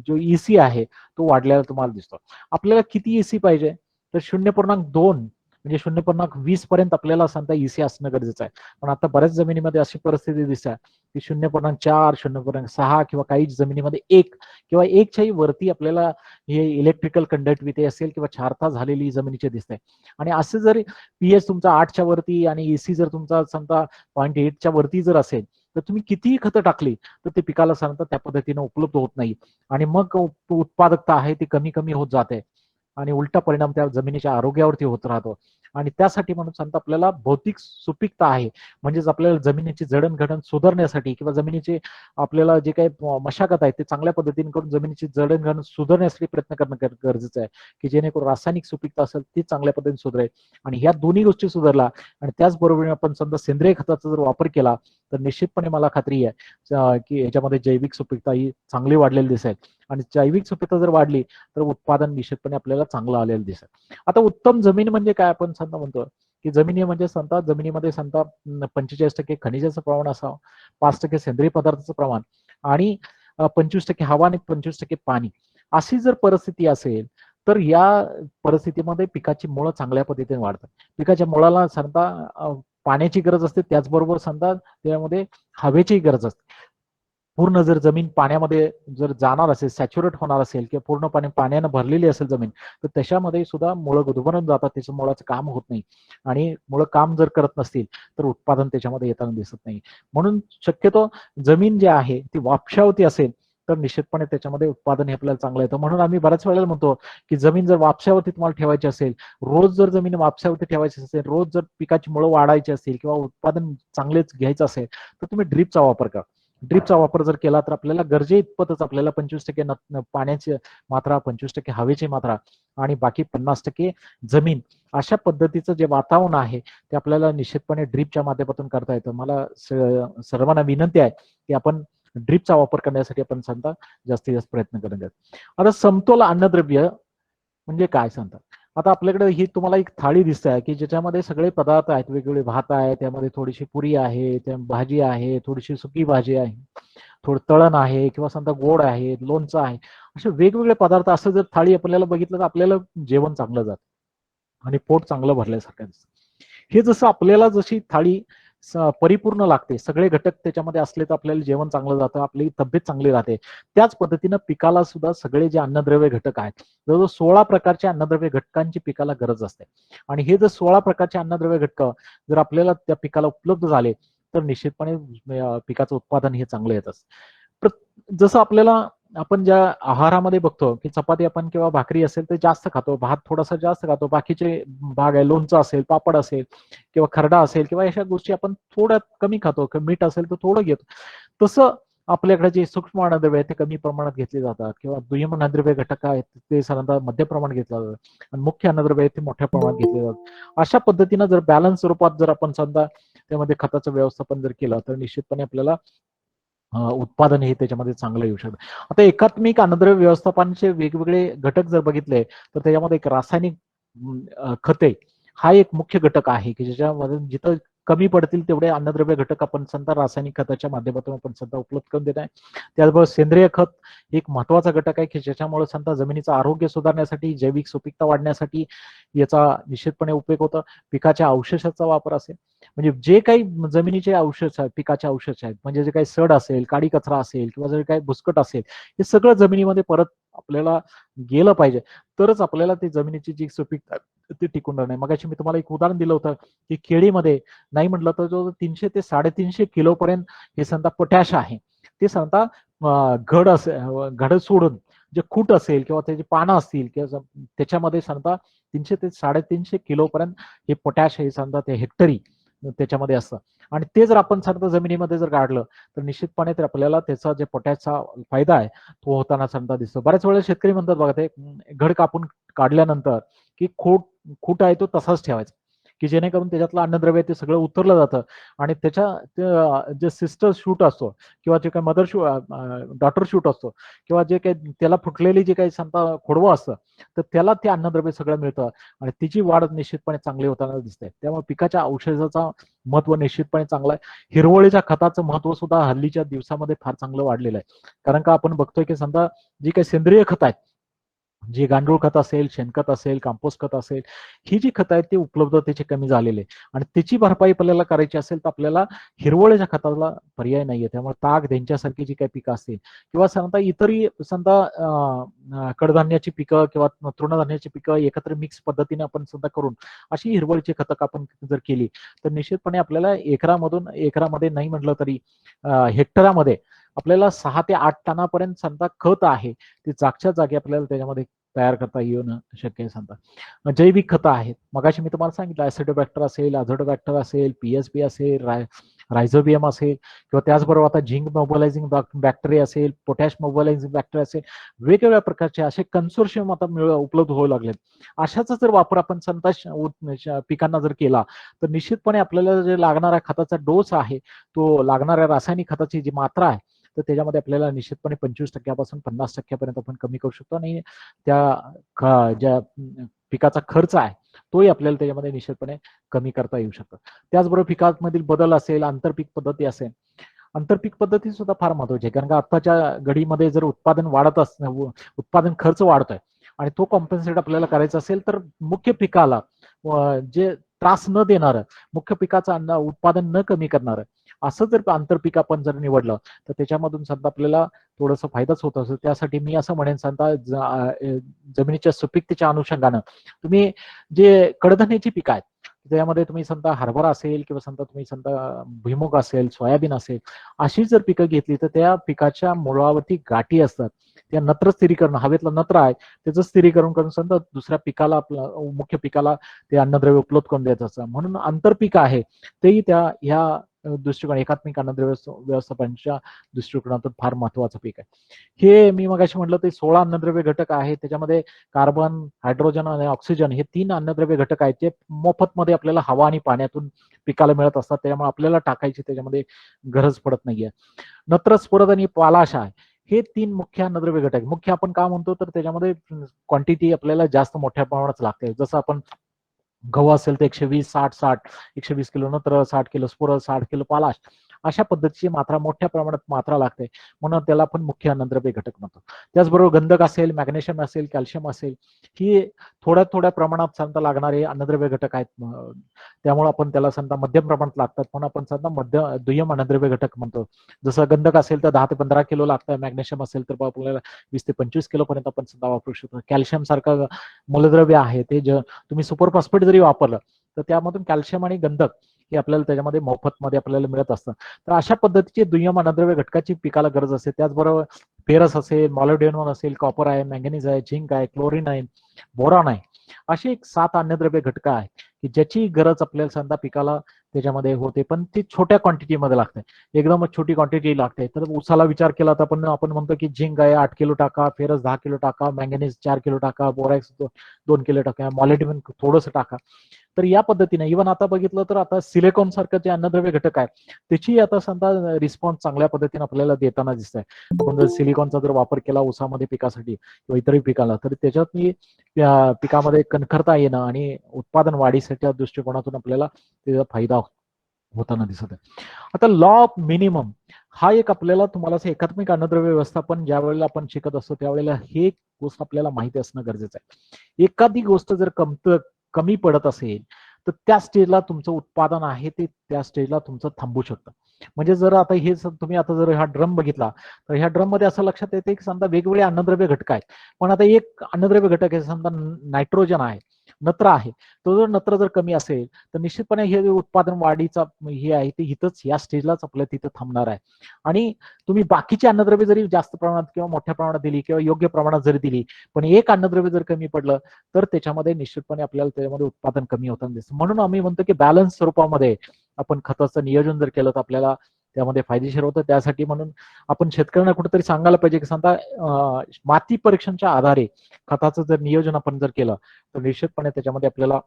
Speaker 1: जो ईसी आहे तो वाढलेला तुम्हाला दिसतो. आपल्याला किती ईसी पाहिजे तर 0.2 म्हणजे 0.20 पर्यंत आपल्याला सांगता ईसी असणं गरजेचं आहे. पण आता बऱ्याच जमिनीमध्ये अशी परिस्थिती दिसते की 0.4 0.6 किंवा काही जमिनीमध्ये 1 किंवा 1च्याही वरती आपल्याला हे इलेक्ट्रिकल कंडक्टिव्हिटी असेल किंवा क्षारता झालेली जमिनीची दिसते. आणि असं जर पीएच तुमचा 8च्या वरती आणि ईसी जर तुमचा समजा 0.8च्या वरती जर असेल तर तुम्ही कितीही खतं टाकली तर ते पिकाला साधारणतः त्या पद्धतीने उपलब्ध होत नाही आणि मग उत्पादकता आहे ती कमी कमी होत जाते आणि उलटा परिणाम त्या जमिनीच्या आरोग्यावरती होत राहतो आणि त्यासाठी म्हणून सांगता आपल्याला भौतिक सुपीकता आहे, म्हणजेच आपल्याला जमिनीची जडणघडण सुधारण्यासाठी किंवा जमिनीचे आपल्याला जे काही मशागत आहे ते चांगल्या पद्धतीने करून जमिनीची जडणघडण सुधारण्यासाठी प्रयत्न करणं गरजेचं आहे, की जेणेकरून रासायनिक सुपीकता असेल ती चांगल्या पद्धतीने सुधारेल. आणि ह्या दोन्ही गोष्टी सुधारला आणि त्याचबरोबर आपण समजा सेंद्रिय खताचा जर वापर केला तर निश्चितपणे मला खात्री आहे की याच्यामध्ये जैविक सुपीकता ही चांगली वाढलेली दिसेल. आणि जैविक सुपीकता जर वाढली तर उत्पादन निश्चितपणे आपल्याला चांगलं आलेलं दिसेल. आता उत्तम जमीन म्हणजे काय आपण सांगता म्हणतो की जमिनी म्हणजे सांगता जमिनीमध्ये सांगता 45% खनिजाचं प्रमाण असावं, 5% सेंद्रिय पदार्थाचं प्रमाण आणि 25% हवा आणि 25% पाणी, अशी जर परिस्थिती असेल तर या परिस्थितीमध्ये पिकाची मुळं चांगल्या पद्धतीने वाढतात. पिकाच्या मुळाला सांगता पाण्याची गरज असते, त्याचबरोबर सांगता त्यामध्ये हवेची गरज असते. पूर्ण जर जमीन पाण्यामध्ये जर जाणार असेल, सॅच्युरेट होणार असेल किंवा पूर्णपणे पाण्यानं भरलेली असेल जमीन, तर त्याच्यामध्ये सुद्धा मुळं गुदमरून जातात, त्याच्या मुळाचं काम होत नाही. आणि मुळं काम जर करत नसतील तर उत्पादन त्याच्यामध्ये येताना दिसत नाही. म्हणून शक्यतो जमीन जी आहे ती वापशावती असेल तर निश्चितपणे त्याच्यामध्ये उत्पादन हे आपल्याला चांगलं येतं. म्हणून आम्ही बऱ्याच वेळेला म्हणतो की जमीन जर वापशावरती तुम्हाला ठेवायची असेल, रोज जर जमीन वापशावरती ठेवायची असेल, रोज जर पिकाची मुळं वाढायची असेल किंवा उत्पादन चांगलेच घ्यायचं असेल तर तुम्ही ड्रीपचा वापर करा. ड्रीपचा वापर जर केला तर आपल्याला गरजे इतपतच आपल्याला 25% पाण्याची मात्रा, 25% हवेची मात्रा आणि बाकी 50% जमीन, अशा पद्धतीचं जे वातावरण आहे ते आपल्याला निश्चितपणे ड्रीपच्या माध्यमातून करता येतं. मला सर्वांना विनंती आहे की आपण ड्रीपचा वापर करण्यासाठी आपण सांगता जास्तीत जास्त प्रयत्न करत. आता समतोल अन्नद्रव्य म्हणजे काय सांगतात? आता आपल्याकडे ही तुम्हाला एक थाळी दिसते आहे की ज्याच्यामध्ये सगळे पदार्थ आहेत, वेगवेगळे भात आहे, त्यामध्ये थोडीशी पुरी आहे, त्या भाजी आहे, थोडीशी सुकी भाजी आहे, थोडं तळण आहे किंवा समजा गोड आहे, लोणचं आहे, असे वेगवेगळे पदार्थ असं जर थाळी आपल्याला बघितलं तर आपल्याला जेवण चांगलं जातं आणि पोट चांगलं भरल्यासारखं दिसतं. हे जसं आपल्याला जशी थाळी परिपूर्ण लागते, सगळे घटक त्याच्यामध्ये असले तर आपल्याला जेवण चांगलं जातं, आपली तब्येत चांगली राहते. त्याच पद्धतीनं पिकाला सुद्धा सगळे जे अन्नद्रव्य घटक आहेत, जवळजवळ 16 प्रकारच्या अन्नद्रव्य घटकांची पिकाला गरज असते. आणि हे जर 16 प्रकारचे अन्नद्रव्य घटक जर आपल्याला त्या पिकाला उपलब्ध झाले तर निश्चितपणे पिकाचं उत्पादन हे चांगलं येत असतं. जसं आपल्याला आपण ज्या आहारामध्ये बघतो की चपाती आपण किंवा भाकरी असेल तर जास्त खातो, भात थोडासा जास्त खातो, बाकीचे भाग आहे, लोणचं असेल, पापड असेल किंवा खरडा असेल किंवा अशा गोष्टी आपण थोड्या कमी खातो, मीठ असेल तर थोडं घेतो. तसं आपल्याकडे जे सूक्ष्म अन्नद्रव्य आहेत ते कमी प्रमाणात घेतले जातात किंवा दुय्यम अन्नद्रव्य घटक आहेत ते साधारणतः मध्य प्रमाणात घेतले जातात आणि मुख्य अन्नद्रव्य आहेत ते मोठ्या प्रमाणात घेतले जातात. अशा पद्धतीनं जर बॅलन्स स्वरूपात जर आपण समजा त्यामध्ये खताचं व्यवस्थापन जर केलं तर निश्चितपणे आपल्याला उत्पादन हे त्याच्यामध्ये चांगलं येऊ शकतं. आता एकात्मिक अन्नद्रव्य व्यवस्थापनाचे वेगवेगळे घटक जर बघितले तर त्याच्यामध्ये एक रासायनिक खते हा एक मुख्य घटक आहे की ज्याच्यामध्ये जिथं कमी पडतील तेवढे अन्नद्रव्य घटक आपण समजा रासायनिक खताच्या माध्यमातून आपण समजा उपलब्ध करून देत आहे. त्याचबरोबर सेंद्रिय खत एक महत्वाचा घटक आहे की ज्याच्यामुळे समजा जमिनीचं आरोग्य सुधारण्यासाठी, जैविक सुपीकता वाढण्यासाठी याचा निश्चितपणे उपयोग होतो. पिकाच्या अवशेषाचा वापर असेल, म्हणजे जे काही जमिनीचे अवशेष आहेत, पिकाचे अवशेष आहेत, म्हणजे जे काही सड असेल, काडी कचरा असेल किंवा जे काही भुसकट असेल, हे सगळं जमिनीमध्ये परत आपल्याला गेलं पाहिजे, तरच आपल्याला ती जमिनीची जी सुपीकता ती टिकून राहणार. मगाशी मी तुम्हाला एक उदाहरण दिलं होतं की केळीमध्ये नाही म्हटलं तर जो 300 ते 350 किलो पर्यंत हे समजा पोटॅश आहे. ते समजा घड सोडून जे खूट असेल किंवा त्याची पानं असतील किंवा त्याच्यामध्ये समजा 300 ते 350 किलो पर्यंत हे पोटॅश हे समजा ते हेक्टरी त्याच्यामध्ये असतं. आणि ते जर आपण समजा जमिनीमध्ये जर काढलं तर निश्चितपणे तर आपल्याला त्याचा जे पोटॅशचा फायदा आहे तो होताना समजा दिसतो. बऱ्याच वेळेला शेतकरी म्हणतात बघा ते घड कापून काढल्यानंतर की खूट आहे तो तसाच ठेवायचा, की जेणेकरून त्याच्यातलं अन्नद्रव्य ते सगळं उतरलं जातं आणि त्याच्या जे सिस्टर शूट असतो किंवा जे काही मदर डॉटर शूट असतो किंवा जे काही त्याला फुटलेली जे काही समजा खोडवं असतं तर त्याला ते अन्नद्रव्य सगळं मिळतं आणि तिची वाढ निश्चितपणे चांगली होताना दिसते. त्यामुळे पिकाच्या औषधाचा महत्व निश्चितपणे चांगलं आहे. हिरवळीच्या खताचं महत्व सुद्धा हल्लीच्या दिवसामध्ये फार चांगलं वाढलेलं आहे. कारण का आपण बघतोय की समजा जी काही सेंद्रिय खत आहेत, जे गांडूळ खत असेल, शेणखत असेल, कंपोस्ट खत असेल, ही जी खतं आहेत ती उपलब्धतेची कमी झालेली आहे आणि त्याची भरपाई आपल्याला करायची असेल तर आपल्याला हिरवळीच्या खताला पर्याय नाहीये. त्यामुळे ताग यांच्यासारखी जी काही पिकं असतील किंवा समजा इतरही समजा कडधान्याची पिकं किंवा तृणधान्याची पिकं एकत्र मिक्स पद्धतीने आपण सुद्धा करून अशी हिरवळीची खतं आपण जर केली तर निश्चितपणे आपल्याला एकरामध्ये नाही म्हटलं तरी हेक्टरामध्ये आपल्याला 6 ते 8 टनापर्यंत समजा खत आहे ते जागच्या जागी आपल्याला त्याच्यामध्ये तयार करता येणं शक्य आहे सांगता. जैविक खतं आहेत, मगाशी मी तुम्हाला सांगितलं ॲसिडोबॅक्टर असेल, अझोडोबॅक्टर असेल, पीएसपी असेल, रायझोबियम असेल, किंवा त्याचबरोबर आता झिंक मोबिलायझिंग बॅक्टेरिया असेल, पोटॅश मोबिलायझिंग बॅक्टेरिया असेल, वेगवेगळ्या प्रकारचे असे कन्सोर्शियम आता उपलब्ध होऊ लागलेत. अशाचा जर वापर आपण पिकांना जर केला तर निश्चितपणे आपल्याला जे लागणारा खताचा डोस आहे, तो लागणाऱ्या रासायनिक खताची जी मात्रा आहे, तर त्याच्यामध्ये आपल्याला निश्चितपणे 25% 50% आपण कमी करू शकतो. आणि त्या ज्या पिकाचा खर्च आहे तोही आपल्याला त्याच्यामध्ये निश्चितपणे कमी करता येऊ शकतो. त्याचबरोबर पिकांमधील बदल असेल, आंतरपीक पद्धती असेल, आंतरपीक पद्धती सुद्धा फार महत्वाची आहे. कारण का आत्ताच्या घडीमध्ये जर उत्पादन वाढत उत्पादन खर्च वाढतोय आणि तो कॉम्पन्सेट आपल्याला करायचा असेल तर मुख्य पिकाला जे त्रास न देणार, मुख्य पिकाचं उत्पादन न कमी करणार असं जर आंतरपीक आपण जर निवडलं तर त्याच्यामधून सुद्धा आपल्याला थोडासा फायदाच होत असतो. त्यासाठी मी असं म्हणेन सांगता, जमिनीच्या सुपीकतेच्या अनुषंगानं तुम्ही जे कडधान्याची पिकं आहेत त्यामध्ये तुम्ही समजा हरभरा असेल किंवा समजा तुम्ही समजा भुईमुग असेल, सोयाबीन असेल, अशी जर पिकं घेतली तर त्या पिकाच्या मुळावरती गाठी असतात, त्या नत्र स्थिरीकरण, हवेतलं नत्र आहे त्याचं स्थिरीकरण करून समजा दुसऱ्या पिकाला, आपलं मुख्य पिकाला ते अन्नद्रव्य उपलब्ध करून द्यायचं असतं. म्हणून आंतरपीक आहे तेही ह्या दृष्टिकोन, एकात्मिक अन्नद्रव्य व्यवस्थापनाच्या दृष्टिकोनातून फार महत्वाचं पीक आहे. हे मी मगाशी म्हटलं ते 16 अन्नद्रव्य घटक आहे. त्याच्यामध्ये कार्बन, हायड्रोजन आणि ऑक्सिजन हे 3 अन्नद्रव्य घटक आहेत, ते मोफतमध्ये आपल्याला हवा आणि पाण्यातून पिकाला मिळत असतात. त्यामुळे आपल्याला टाकायची त्याच्यामध्ये गरज पडत नाहीये. नत्र, स्फुरद आणि पालाश आहे, हे 3 मुख्य अन्नद्रव्य घटक. मुख्य आपण का म्हणतो तर त्याच्यामध्ये क्वांटिटी आपल्याला जास्त मोठ्या प्रमाणात लागते. जसं आपण गहू असेल तर 120, 60, 120 किलो नत्र, 60 किलो स्फुरद, 60 किलो पालाश, अशा पद्धतीची मात्रा, मोठ्या प्रमाणात मात्रा लागते, म्हणून त्याला आपण मुख्य अन्नद्रव्य घटक म्हणतो. त्याचबरोबर गंधक असेल, मॅग्नेशियम असेल, कॅल्शियम असेल, ही थोड्या थोड्या प्रमाणात समजा लागणारे अन्नद्रव्य घटक आहेत. त्यामुळे आपण त्याला समजा मध्यम प्रमाणात लागतात म्हणून आपण समजा दुय्यम अन्नद्रव्य घटक म्हणतो. जसं गंधक असेल तर 10 ते 15 किलो लागतं, मॅग्नेशियम असेल तर आपल्याला 20 ते 25 किलो पर्यंत आपण सुद्धा वापरू शकतो. कॅल्शियम सारखं मूलद्रव्य आहे ते तुम्ही सुपर फॉस्फेट जरी वापरलं तर त्यामधून कॅल्शियम आणि गंधक हे आपल्याला त्याच्यामध्ये मोफतमध्ये आपल्याला मिळत असतं. तर अशा पद्धतीचे दुय्यम अन्नद्रव्य घटकाची पिकाला गरज असते. त्याचबरोबर फेरस असेल, मॉलिब्डेनम असेल, कॉपर आहे, मॅंगनीज आहे, झिंक आहे, क्लोरीन आहे, बोरॉन आहे, अशी एक 7 अन्नद्रव्य घटक आहे की ज्याची गरज आपल्याला समजा पिकाला त्याच्यामध्ये होते, पण ती छोट्या क्वांटिटीमध्ये लागते, एकदमच छोटी क्वांटिटी लागते. तर उसाला विचार केला तर आपण म्हणतो की झिंक आहे 8 किलो टाका, फेरस 10 किलो टाका, मॅंगनीज 4 किलो टाका, बोरॅक्स 2 किलो टाका, मॉलिब्डेनम थोडंसं टाका. तर या पद्धतीने इव्हन आता बघितलं तर आता सिलिकॉन सारखं जे अन्नद्रव्य घटक आहे त्याची आता समजा रिस्पॉन्स चांगल्या पद्धतीने आपल्याला देताना दिसत आहे. आपण जर सिलिकॉनचा जर वापर केला ऊसामध्ये पिकासाठी किंवा इतरही पिकाला तर त्याच्यात पिकामध्ये कणखरता येणं आणि उत्पादन वाढीच्या दृष्टिकोनातून आपल्याला त्याचा फायदा होताना दिसत आहे. आता लॉ ऑफ मिनिमम हा एक आपल्याला तुम्हाला असं एकात्मिक अन्नद्रव्य व्यवस्थापन ज्या वेळेला आपण शिकत असतो त्यावेळेला हे गोष्ट आपल्याला माहिती असणं गरजेचं आहे. एखादी गोष्ट जर कमी पडत असेल तर त्या स्टेजला तुमचं उत्पादन आहे ते त्या स्टेजला तुमचं थांबू शकतं. म्हणजे जर आता तुम्ही आता जर हा ड्रम बघितला तर ह्या ड्रम मध्ये असं लक्षात येते की समजा वेगवेगळे अन्नद्रव्य घटक आहेत, पण आता एक अन्नद्रव्य घटक आहे समजा नायट्रोजन आहे, नत्र आहे, तो जर नत्र जर कमी असेल तर निश्चितपणे हे उत्पादन वाढीचा हे आहे ते इथंच या स्टेजलाच आपल्या तिथं थांबणार आहे. आणि तुम्ही बाकीची अन्नद्रव्य जरी जास्त प्रमाणात किंवा मोठ्या प्रमाणात दिली किंवा योग्य प्रमाणात जरी दिली, पण एक अन्नद्रव्य जर कमी पडलं तर त्याच्यामध्ये निश्चितपणे आपल्याला त्याच्यामध्ये उत्पादन कमी होताना दिसतं. म्हणून आम्ही म्हणतो की बॅलन्स स्वरूपामध्ये आपण खताचं नियोजन जर केलं तर आपल्याला त्यामध्ये फायदेशीर होतं. त्यासाठी म्हणून आपण शेतकऱ्यांना कुठेतरी सांगायला पाहिजे की समजा माती परीक्षणाच्या आधारे खताचं जर नियोजन आपण जर केलं तर निश्चितपणे त्याच्यामध्ये आपल्याला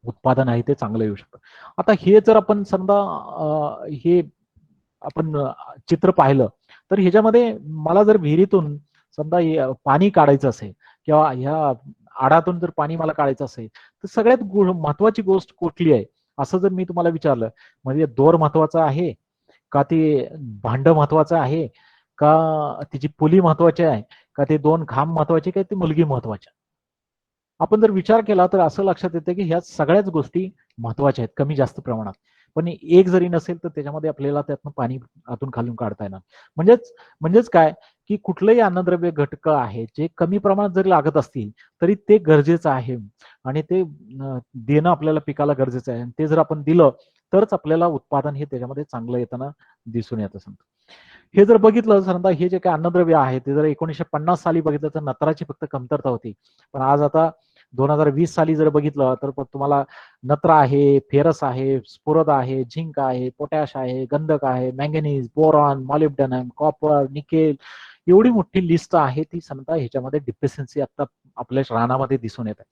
Speaker 1: उत्पादन आहे ते चांगलं येऊ शकतं. आता हे जर आपण समजा हे आपण चित्र पाहिलं तर ह्याच्यामध्ये मला जर विहिरीतून समजा पाणी काढायचं असेल किंवा ह्या आडातून जर पाणी मला काढायचं असेल तर सगळ्यात महत्वाची गोष्ट कुठली आहे असं जर मी तुम्हाला विचारलं, म्हणजे दोर महत्वाचा आहे का, ते भांड महत्वाचं आहे का, तिची पुली महत्वाची आहे का, ते 2 खांब महत्वाचे का, ती मुलगी महत्वाची. आपण जर विचार केला तर असं लक्षात येतं की ह्या सगळ्याच गोष्टी महत्वाच्या आहेत कमी जास्त प्रमाणात, पण एक जरी नसेल तर त्याच्यामध्ये आपल्याला त्यातनं पाणी आतून खालून काढता येणार. म्हणजेच काय की कुठलंही अन्नद्रव्य घटक आहे जे कमी प्रमाणात जरी लागत असतील तरी ते गरजेचं आहे आणि ते देणं आपल्याला पिकाला गरजेचं आहे. ते जर आपण दिलं तरच आपल्याला उत्पादन हे त्याच्यामध्ये चांगलं येताना दिसून येतं समजा. हे जर बघितलं समजा, हे जे काही अन्नद्रव्य आहे ते जर 1950 साली बघितलं तर नत्राची फक्त कमतरता होती. पण आज आता 2020 साली जर बघितलं तर तुम्हाला नत्र आहे, फेरस आहे, स्फुरद आहे, झिंक आहे, पोटॅश आहे, गंधक आहे, manganese, boron, molybdenum, copper, nickel, एवढी मोठी लिस्ट आहे ती समजा ह्याच्यामध्ये डिफिशियन्सी आता आपल्या रानामध्ये दिसून येते.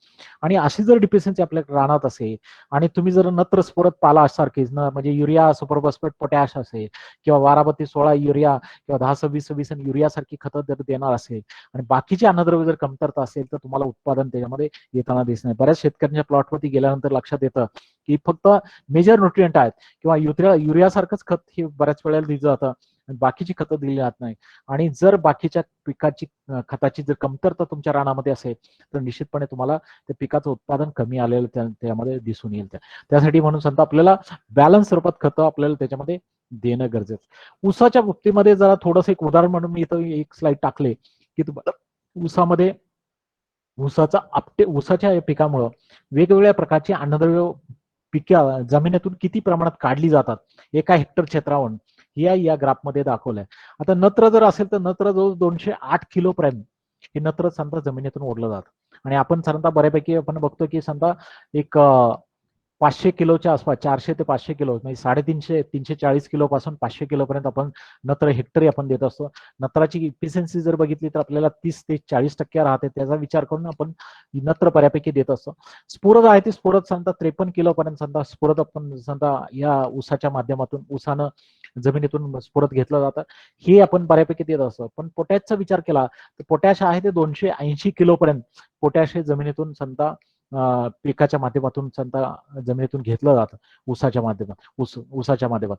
Speaker 1: आणि अशी जर डिफिशियन्सी आपल्या रानात असेल आणि तुम्ही जर नत्र स्फुरद पाला सारखीच ना, म्हणजे युरिया, सुपर फॉस्फेट, पोटॅश असेल किंवा 12-32-16 युरिया किंवा 10-26-26 युरिया सारखी खतं जर देणार असेल आणि बाकीचे अन्नद्रव्य जर कमतरता असेल तर तुम्हाला उत्पादन त्याच्यामध्ये येताना दिसत नाही. बऱ्याच शेतकऱ्यांच्या प्लॉटवरती गेल्यानंतर लक्षात येतं की फक्त मेजर न्यूट्रिएंट आहेत किंवा युरिया सारखंच खत हे बऱ्याच वेळेला दिलं जातं, बाकीची खतं दिली जात नाही. आणि जर बाकीच्या पिकाची खताची जर कमतरता तुमच्या रानामध्ये असेल तर निश्चितपणे तुम्हाला त्या पिकाचं उत्पादन कमी आलेलं त्यामध्ये दिसून येईल. त्यासाठी म्हणून सांगतो आपल्याला बॅलन्स स्वरूपात खतं आपल्याला त्याच्यामध्ये देणं गरजेचं. ऊसाच्या बाबतीमध्ये जरा थोडंसं एक उदाहरण म्हणून मी इथं एक स्लाइड टाकले की तुम्हाला ऊसामध्ये ऊसाच्या पिकामुळं वेगवेगळ्या प्रकारची अन्नद्रव्य पिके जमिनीतून किती प्रमाणात काढली जातात एका हेक्टर क्षेत्रावर या ग्राफमध्ये दाखवलंय. आता नत्र जर असेल तर नत्र जवळ 208 किलो पर्यंत हे नत्र समजा जमिनीतून ओढलं जातं. आणि आपण समजा बऱ्यापैकी आपण बघतो की समजा एक 500 किलोच्या आसपास 400 ते 500 किलो म्हणजे 350-340 किलो पासून 500 किलो पर्यंत आपण नत्र हेक्टरी आपण देत असतो. नत्राची इफिशियन्सी जर बघितली तर आपल्याला 30 ते 40% राहते. त्याचा विचार करून आपण नत्र बऱ्यापैकी देत असतो. स्फुरद आहे ती स्फुरद समजा 53 किलो पर्यंत समजा स्फुरद आपण समजा या ऊसाच्या माध्यमातून ऊसानं जमिनीतून स्फुरद घेतलं जातं, हे आपण बऱ्यापैकी देत असतो. पण पोटॅशचा विचार केला तर पोटॅश आहे ते 280 किलो पर्यंत पोटॅश हे जमिनीतून समजा पिकाच्या माध्यमातून समजा जमिनीतून घेतलं जातं ऊसाच्या माध्यमात.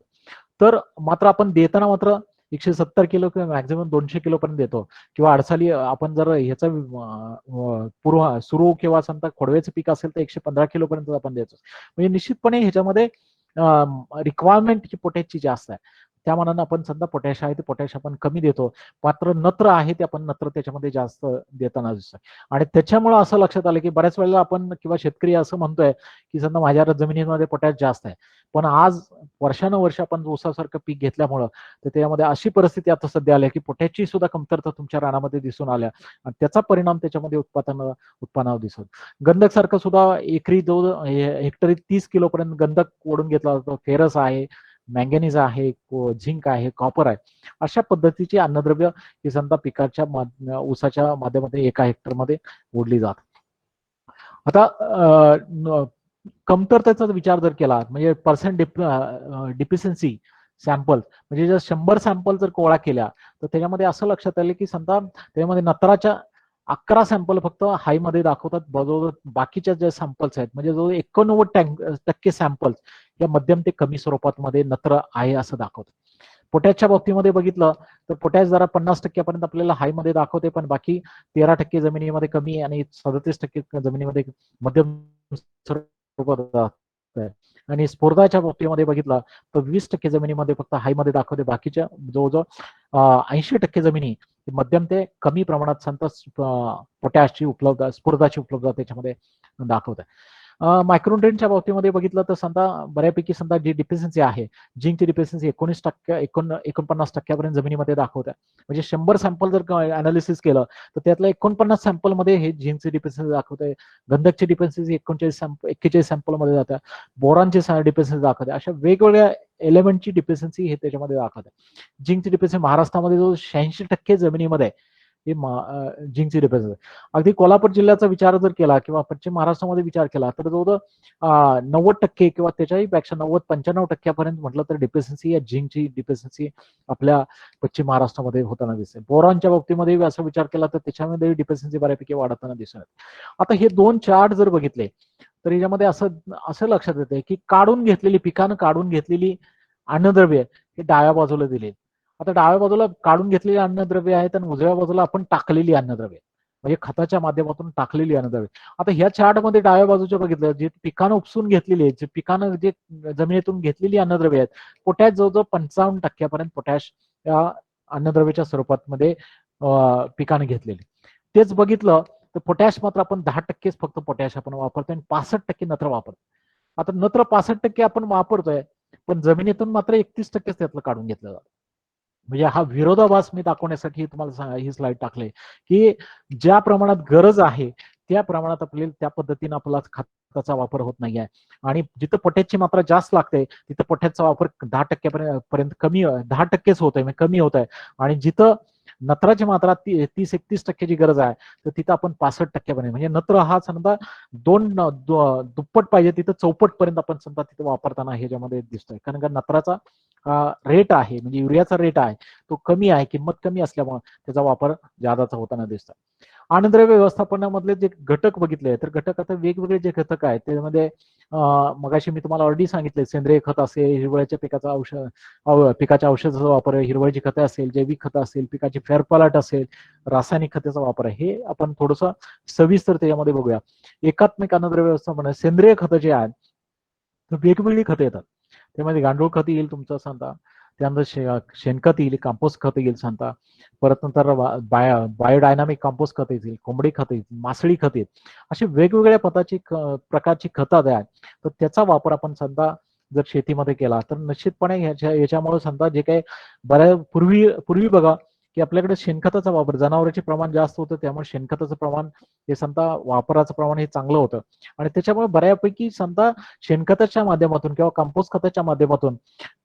Speaker 1: तर मात्र आपण देताना मात्र 170 किलो किंवा मॅक्झिमम 200 किलो पर्यंत देतो. किंवा अडसाली आपण जर ह्याचा पूर्व सुरू किंवा समजा खोडव्याचं पीक असेल तर 115 किलो पर्यंत आपण देतो. म्हणजे निश्चितपणे ह्याच्यामध्ये रिक्वायरमेंट पोटॅशची जास्त आहे. त्या मानानं आपण समजा पोटॅश आहे ते पोटॅश आपण कमी देतो. मात्र नत्र आहे ते आपण नत्र त्याच्यामध्ये जास्त देताना दिसतं. आणि त्याच्यामुळे असं लक्षात आलं की बऱ्याच वेळेला आपण किंवा शेतकरी असं म्हणतोय की समजा माझ्या जमिनीमध्ये पोटॅश जास्त आहे. पण आज वर्षानुवर्ष आपण ऊसासारखं पीक घेतल्यामुळं तर त्यामध्ये अशी परिस्थिती आता सध्या आली की पोटॅशची सुद्धा कमतरता तुमच्या रानामध्ये दिसून आल्या आणि त्याचा परिणाम त्याच्यामध्ये उत्पन्नावर दिसतो. गंधक सारखं सुद्धा एकरी जो हेक्टरी 30 किलो पर्यंत गंधक ओढून घेतला जातो. फेरस आहे, मॅंगनीज आहे, झिंक आहे, कॉपर आहे. अशा पद्धतीची अन्नद्रव्य ही समजा पिकाच्या ऊसाच्या माध्यमातून एका हेक्टरमध्ये ओढली जातात. आता कमतरतेचा विचार जर केला म्हणजे पर्सेंट डिफिशियन्सी सॅम्पल म्हणजे जर 100 सॅम्पल जर गोळा केल्या तर त्याच्यामध्ये असं लक्षात आलं की समजा त्याच्यामध्ये नत्राच्या 11 सॅम्पल फक्त हाय मध्ये दाखवतात. बरोबर बाकीच्या ज्या सॅम्पल्स आहेत म्हणजे जो 89% सॅम्पल्स या मध्यम ते कमी स्वरूपात मध्ये नत्र आहे असं दाखवतात. पोटॅशच्या बाबतीमध्ये बघितलं तर पोटॅश जरा 50% पर्यंत आपल्याला हाय मध्ये दाखवते, पण बाकी 13% जमिनीमध्ये कमी आणि 37% जमिनीमध्ये मध्यम स्वरूपात. आणि स्फुरदाच्या बाबतीमध्ये बघितलं तर 20% जमिनीमध्ये फक्त हाय मध्ये दाखवते, बाकीच्या जवळजवळ 80% जमिनी मध्यम ते कमी प्रमाणात संत पोटॅशची स्फुरदाची उपलब्धता त्याच्यामध्ये दाखवत आहे. मायक्रोन्युट्रिएंटच्या बाबतीमध्ये बघितलं तर समजा बऱ्यापैकी समजा जी डिफिशियन्सी आहे झिंकची डिफिशियन्सी 49% जमिनीमध्ये दाखवत आहे. म्हणजे 100 सॅम्पल जर अनालिसिस केलं तर त्यातलं 49 सॅम्पल मध्ये हे झिंकची डिफिशियन्सी दाखवत आहे. गंधकची डिफिशियन्सी 41 सॅम्पल मध्ये जाते. बोरॉनची डिफिशियन्सी दाखवते. अशा वेगवेगळ्या एलिमेंटची डिफिशियन्सी हे त्याच्यामध्ये दाखवते. झिंकची डिफिशियन्सी महाराष्ट्रामध्ये जो 86% जमिनीमध्ये हे झिंकची डिफिशियन्सी. अगदी कोल्हापूर जिल्ह्याचा विचार जर केला किंवा पश्चिम महाराष्ट्रामध्ये विचार केला तर जवळजवळ 90% किंवा त्याच्याही पेक्षा 90-95% म्हटलं तर डिफिशियन्सी या झिंकची डिफिशियन्सी आपल्या पश्चिम महाराष्ट्रामध्ये होताना दिसते. बोरॉनच्या बाबतीमध्ये असा विचार केला तर त्याच्यामध्ये डिफिशियन्सी बऱ्यापैकी वाढताना दिसत. आता हे दोन चार्ट जर बघितले तर याच्यामध्ये असं लक्षात येते की पिकानं काढून घेतलेली अन्नद्रव्य हे डाव्या बाजूला दिले. आता डाव्या बाजूला काढून घेतलेली अन्नद्रव्य आहेत आणि उजव्या बाजूला आपण टाकलेली अन्नद्रव्य म्हणजे खताच्या माध्यमातून टाकलेली अन्नद्रव्य. आता ह्या चार्ट मध्ये डाव्या बाजूच्या बघितलं जे पिकानं उपसून घेतलेली आहे, जे पिकानं जे जमिनीतून घेतलेली अन्नद्रव्य आहेत, पोटॅश जवळजवळ 55% पोटॅश या अन्नद्रव्याच्या स्वरूपात मध्ये पिकाने घेतलेले. तेच बघितलं तर पोटॅश मात्र आपण 10% फक्त पोटॅश आपण वापरतो आणि 65% नत्र वापरतो. आता नत्र 65% आपण वापरतोय पण जमिनीतून मात्र 31% त्यातलं काढून घेतलं जातं. म्हणजे हा विरोधाभास मी दाखवण्यासाठी तुम्हाला ही स्लाइड टाकले, की ज्या प्रमाणात गरज आहे त्या प्रमाणात आपल्याला त्या पद्धतीने आपला खताचा वापर होत नाहीये. आणि जिथं पोटॅशची मात्रा जास्त लागते तिथं पोटॅशचा वापर 10% कमी 10%च होत आहे, म्हणजे कमी होत आहे. आणि जिथं नत्राची मात्रा 30-31% गरज आहे तर तिथं आपण 65% म्हणजे नत्र हा समजा दुप्पट पाहिजे तिथं चौपट पर्यंत आपण समजा तिथं वापरताना ह्याच्यामध्ये दिसतोय. कारण का नत्राचा रेट आहे म्हणजे युरियाचा रेट आहे तो कमी आहे, किंमत कमी असल्यामुळे त्याचा वापर जादाचा होताना दिसतो. अन्नद्रव्य व्यवस्थापनामधले जे घटक बघितले तर घटक आता वेगवेगळे जे घटक आहेत त्यामध्ये मगाशी मी तुम्हाला ऑलरेडी सांगितले, सेंद्रिय खत असेल, हिरवळीच्या पिकाचा पिकाच्या औषधाचा वापर आहे, हिरवळीची खतं असेल, जैविक खतं असेल, पिकाची फेरपालट असेल, रासायनिक खताचा वापर आहे. हे आपण थोडस सविस्तर त्याच्यामध्ये बघूया. एकात्मिक अन्नद्रव्य व्यवस्थापन सेंद्रिय खतं जे आहेत तर वेगवेगळी खतं येतात. त्यामध्ये गांडूळ खत येईल तुमचं सांगता, त्यानंतर शेणखत येईल, कंपोस्ट खत येईल सांगता, परत नंतर बायोडायनामिक कंपोस्ट खत येतील, कोंबडी खत येतील, मासळी खत येईल, अशी वेगवेगळ्या प्रकारची खतं आहेत. तर त्याचा वापर आपण समजा जर शेतीमध्ये केला तर निश्चितपणे याच्यामुळे समजा जे काही पूर्वी बघा की आपल्याकडे शेणखताचा वापर जनावरांचे प्रमाण जास्त होतं त्यामुळे शेणखताचं प्रमाण हे समजा वापराचं प्रमाण हे चांगलं होतं. आणि त्याच्यामुळे बऱ्यापैकी समजा शेणखताच्या माध्यमातून किंवा कंपोस्ट खताच्या माध्यमातून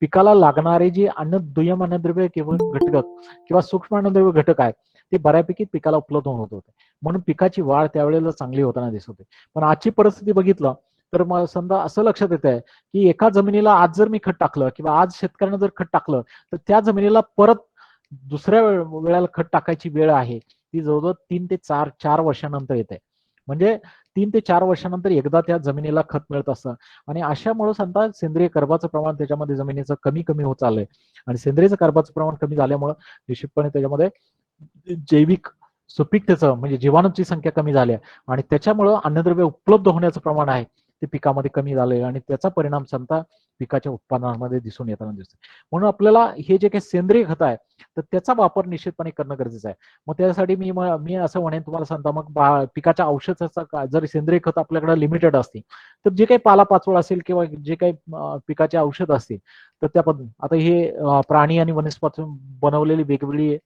Speaker 1: पिकाला लागणारे जे दुय्यम अन्नद्रव्य किंवा घटक किंवा सूक्ष्म अन्नद्रव्य घटक आहेत ते बऱ्यापैकी पिकाला उपलब्ध होत होते. म्हणून पिकाची वाढ त्यावेळेला चांगली होताना दिसत होती. पण आजची परिस्थिती बघितलं तर मग समजा असं लक्षात येत आहे की एका जमिनीला आज जर मी खत टाकलं किंवा आज शेतकऱ्यानं जर खत टाकलं तर त्या जमिनीला परत दुसऱ्या वेळेला खत टाकायची वेळ आहे ती जवळजवळ 3 ते 4 वर्षानंतर येते. म्हणजे 3 ते 4 वर्षानंतर एकदा त्या जमिनीला खत मिळत असतं. आणि अशामुळे समजा सेंद्रिय कर्बाचं प्रमाण त्याच्यामध्ये जमिनीचं कमी कमी होत चाललंय. आणि सेंद्रिय कर्बाचं प्रमाण कमी झाल्यामुळे निश्चितपणे त्याच्यामध्ये जैविक सुपीकतेचं म्हणजे जीवाणूची संख्या कमी झाली आणि त्याच्यामुळं अन्नद्रव्य उपलब्ध होण्याचं प्रमाण आहे ते पिकामध्ये कमी झालंय आणि त्याचा परिणाम समजा पिकाच्या उत्पादनामध्ये दिसून येताना दिसतो. म्हणून आपल्याला हे जे काही सेंद्रिय खत आहे तर त्याचा वापर निश्चितपणे करणं गरजेचं आहे. मग त्यासाठी मी असं म्हणेन तुम्हाला सांगता मग पिकाच्या औषधाचा जर सेंद्रिय खत आपल्याकडे लिमिटेड असते तर जे काही पालापाचोळ असेल किंवा जे काही पिकाचे औषध असतील तर त्या आता हे प्राणी आणि वनस्पतीपासून बनवलेली वेगवेगळी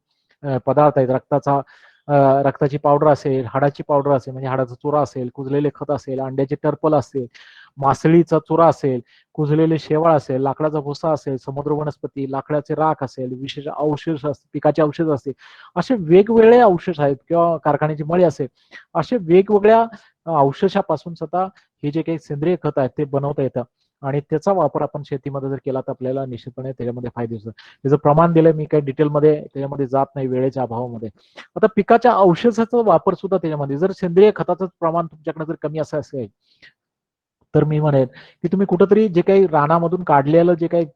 Speaker 1: पदार्थ आहेत. रक्ताची पावडर असेल, हाडाची पावडर असेल म्हणजे हाडाचा चुरा असेल, कुजलेले खत असेल, अंड्याचे टर्पल असेल, मासळीचा चुरा असेल, कुजलेले शेवाळ असेल, लाकडाचा भुसा असेल, समुद्र वनस्पती, लाकडाचे राख असेल, विशेष औषध पिकाचे औषध असतील, असे वेगवेगळे औषध आहेत किंवा कारखान्याची मळी असेल, असे वेगवेगळ्या औषधापासून स्वतः हे जे काही सेंद्रिय खत आहेत ते बनवता येतं. आणि त्याचा वापर आपण शेतीमध्ये जर केला तर आपल्याला निश्चितपणे त्याच्यामध्ये फायदे होतात. त्याचं प्रमाण दिलंय मी काही डिटेलमध्ये त्याच्यामध्ये जात नाही वेळेच्या अभावामध्ये. आता पिकाच्या औषधाचा वापर सुद्धा त्याच्यामध्ये जर सेंद्रिय खताचं प्रमाण तुमच्याकडे जर कमी असं असेल तर मी म्हणेन की तुम्ही कुठंतरी जे काही रानामधून काढलेलं जे काही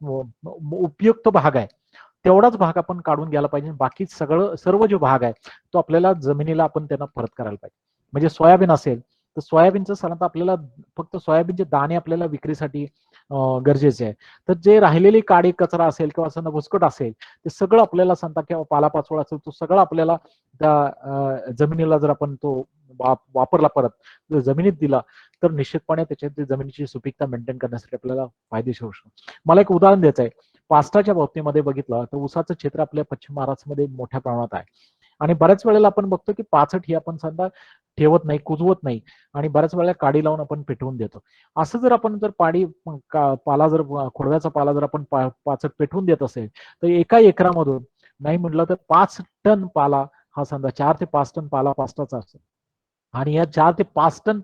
Speaker 1: उपयुक्त भाग आहे तेवढाच भाग आपण काढून घ्यायला पाहिजे. बाकी सर्व जो भाग आहे तो आपल्याला जमिनीला आपण त्यांना परत करायला पाहिजे. म्हणजे सोयाबीन असेल तर सोयाबीनचं साधारणतः आपल्याला फक्त सोयाबीनचे दाणे आपल्याला विक्रीसाठी गरजेचे आहे. तर जे राहिलेली काडी कचरा असेल किंवा असं भुसकट असेल ते सगळं आपल्याला सांगता किंवा पालापाचोळा असेल तो सगळं आपल्याला त्या जमिनीला जर आपण तो वापरला परत जमिनीत दिला तर निश्चितपणे त्याच्यात जमिनीची सुपीकता मेंटेन करण्यासाठी आपल्याला फायदेशीर होऊ शकतो. मला एक उदाहरण द्यायचं आहे. पास्टाच्या बाबतीमध्ये बघितलं तर ऊसाचं क्षेत्र आपल्या पश्चिम महाराष्ट्रामध्ये मोठ्या प्रमाणात आहे. आणि बऱ्याच वेळेला आपण बघतो की पाचट ही आपण समजा ठेवत नाही, कुजवत नाही आणि बऱ्याच वेळेला काडी लावून आपण पेटवून देतो. असं जर आपण जर पाला जर खोडव्याचा पाला जर आपण पाचट पेटवून देत असेल तर एका एकरामधून नाही म्हटलं तर 5 टन पाला हा समजा 4 ते 5 टन पाला पास्टाचा असतो. आणि या 4 ते 5 टन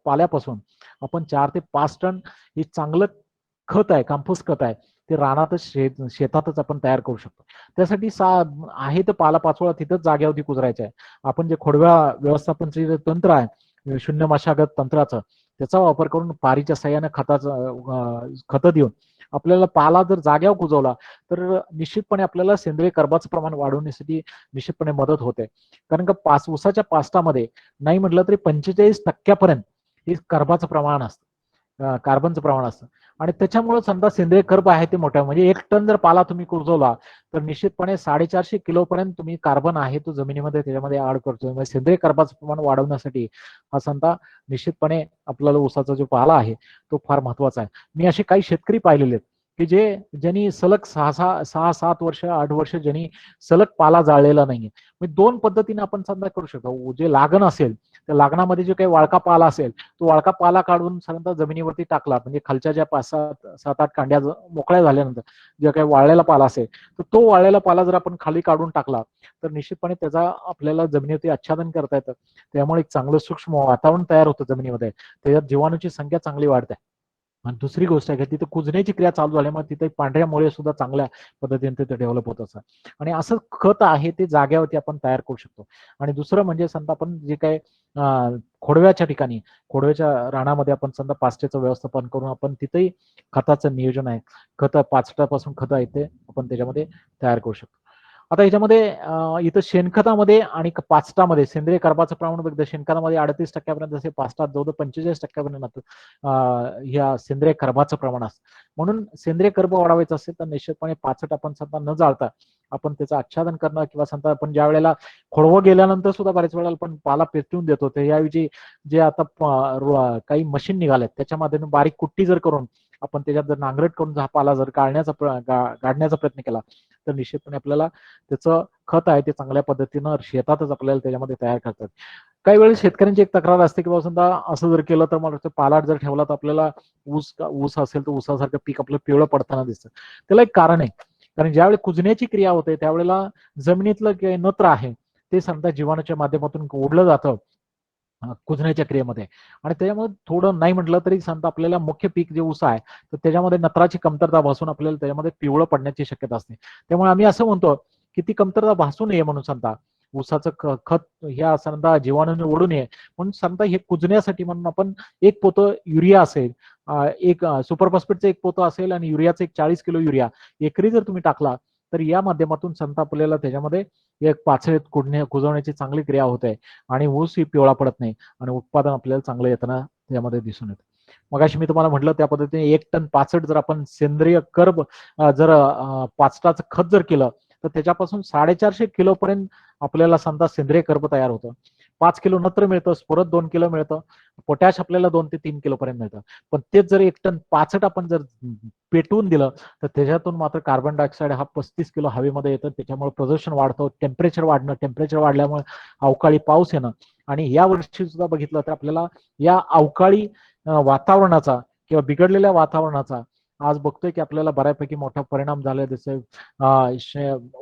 Speaker 1: पाल्यापासून आपण 4 ते 5 टन हे चांगलं खत आहे, कंपोस्ट खत आहे ते रानातच शेतातच आपण तयार करू शकतो. त्यासाठी आहे तर पालापाचोळा तिथंच जागेवरती कुजरायचा आहे. आपण जे खोडव्या व्यवस्थापनचे जे तंत्र आहे शून्य मशागत तंत्राचं त्याचा वापर करून पारीच्या साह्याने खतं देऊन आपल्याला पाला जर जाग्यावर कुजवला तर निश्चितपणे आपल्याला सेंद्रिय कर्बाचं प्रमाण वाढवण्यासाठी निश्चितपणे मदत होते. कारण का ऊसाच्या पास्टामध्ये नाही म्हटलं तरी 45% हे कर्बाचं प्रमाण असतं, कार्बनचं प्रमाण असतं. आणि त्याच्यामुळे समजा सेंद्रिय कर्ब आहे ते मोठं म्हणजे 1 टन जर पाला तुम्ही कुजवला तर निश्चितपणे 450 किलो पर्यंत तुम्ही कार्बन आहे तो जमिनीमध्ये त्याच्यामध्ये ऍड करतोय. म्हणजे सेंद्रिय कर्बाचं प्रमाण वाढवण्यासाठी हा समजा निश्चितपणे आपल्याला ऊसाचा जो पाला आहे तो फार महत्वाचा आहे. मी असे काही शेतकरी पाहिलेले आहेत की ज्यांनी सलग 6-7 वर्ष 8 वर्ष ज्यांनी सलग पाला जाळलेला नाहीये. म्हणजे 2 पद्धतीने आपण समजा करू शकतो. जे लागण असेल त्या लागणामध्ये जो काही वाळका पाला असेल तो वाळका पाला काढून समजा जमिनीवरती टाकला, म्हणजे खालच्या ज्या 5-7-8 कांड्या मोकळ्या झाल्यानंतर जे काही वाळलेला पाला असेल तर तो वाळलेला पाला जर आपण खाली काढून टाकला तर निश्चितपणे त्याचा आपल्याला जमिनीवरती आच्छादन करता येतं. त्यामुळे एक चांगलं सूक्ष्म वातावरण तयार होतं जमिनीमध्ये. त्याच्यात जीवाणूची संख्या चांगली वाढते. आणि दुसरी गोष्ट आहे की तिथे कुजण्याची क्रिया चालू झाल्यामुळे तिथे पांढऱ्या मुळे सुद्धा चांगल्या पद्धतीने तिथे डेव्हलप होत असतात. आणि असं खत आहे ते जाग्यावरती आपण तयार करू शकतो. आणि दुसरं म्हणजे समजा आपण जे काय खोडव्याच्या ठिकाणी खोडव्याच्या रानामध्ये आपण समजा पाचटेचं व्यवस्थापन करून आपण तिथेही खताचं नियोजन आहे. खत पाचटापासून खत आहे ते आपण त्याच्यामध्ये तयार करू शकतो. आता याच्यामध्ये इथं शेणखतामध्ये आणि पाचटामध्ये सेंद्रिय कर्बाचं प्रमाण बघितलं, शेणखतामध्ये 38% असे, पाचटात जवळ 45% ह्या सेंद्रिय कर्बाचं प्रमाण असतं. म्हणून सेंद्रिय कर्ब वाढवायचं असेल तर निश्चितपणे पाचट आपण समजा न जाळता आपण त्याचं आच्छादन करणं, किंवा समजा आपण ज्या वेळेला खोडवं गेल्यानंतर सुद्धा बऱ्याच वेळेला आपण पाला पेटवून देतो, तर याऐवजी जे आता काही मशीन निघालेत त्याच्या माध्यमातून बारीक कुट्टी जर करून आपण त्याच्यात जर नांगरट करून हा पाला जर गाडण्याचा प्रयत्न केला तर निश्चितपणे आपल्याला त्याचं खत आहे ते चांगल्या पद्धतीनं शेतातच आपल्याला त्याच्यामध्ये तयार करतात. काही वेळेस शेतकऱ्यांची एक तक्रार असते की बाबा समजा असं जर केलं तर मला पालाट जर ठेवला तर आपल्याला ऊस असेल तर ऊसासारखं पीक आपलं पिवळं पडताना दिसतं. त्याला एक कारण आहे, कारण ज्यावेळी कुजण्याची क्रिया होते त्यावेळेला जमिनीतलं जे नत्र आहे ते समजा जीवाणूच्या माध्यमातून ओढलं जातं कुजण्याच्या क्रियेमध्ये. आणि त्याच्यामुळे थोडं नाही म्हटलं तरी समजा आपल्याला मुख्य पीक जे ऊस आहे तर त्याच्यामध्ये नत्राची कमतरता भासून आपल्याला त्याच्यामध्ये पिवळं पडण्याची शक्यता असते. त्यामुळे आम्ही असं म्हणतो की ती कमतरता भासू नये म्हणून समजा ऊसाचं खत ह्या समजा जीवाणूने ओढू नये म्हणून समजा हे कुजण्यासाठी म्हणून आपण एक पोतं युरिया असेल, एक सुपर फॉस्फेटचं एक पोतं असेल आणि युरियाचं एक 40 किलो युरिया एकरी जर तुम्ही टाकला तर या माध्यमातून समजा आपल्याला त्याच्यामध्ये एक पाचळीत कुजवण्याची चांगली क्रिया होते आणि ऊस ही पिवळा पडत नाही आणि उत्पादन आपल्याला चांगलं येताना त्यामध्ये दिसून येतं. मगाशी मी तुम्हाला म्हटलं त्या पद्धतीने 1 टन पाचट जर आपण सेंद्रिय कर्ब जर पाचटाचं खत जर केलं तर त्याच्यापासून 450 किलो पर्यंत आपल्याला समजा सेंद्रिय कर्ब तयार होतं. 5 किलो नत्र मिळतं, परत 2 किलो मिळतं, पोटॅश आपल्याला 2 ते 3 किलो पर्यंत मिळतं. पण तेच जर 1 टन पाचट आपण जर पेटवून दिलं तर त्याच्यातून मात्र कार्बन डायऑक्साईड हा 35 किलो हवेमध्ये येतं. त्याच्यामुळे प्रदूषण वाढतं, टेम्परेचर वाढल्यामुळे अवकाळी पाऊस येणं. आणि या वर्षी सुद्धा बघितलं तर आपल्याला या अवकाळी वातावरणाचा किंवा बिघडलेल्या वातावरणाचा आज बघतोय की आपल्याला बऱ्यापैकी मोठा परिणाम झालाय. जसं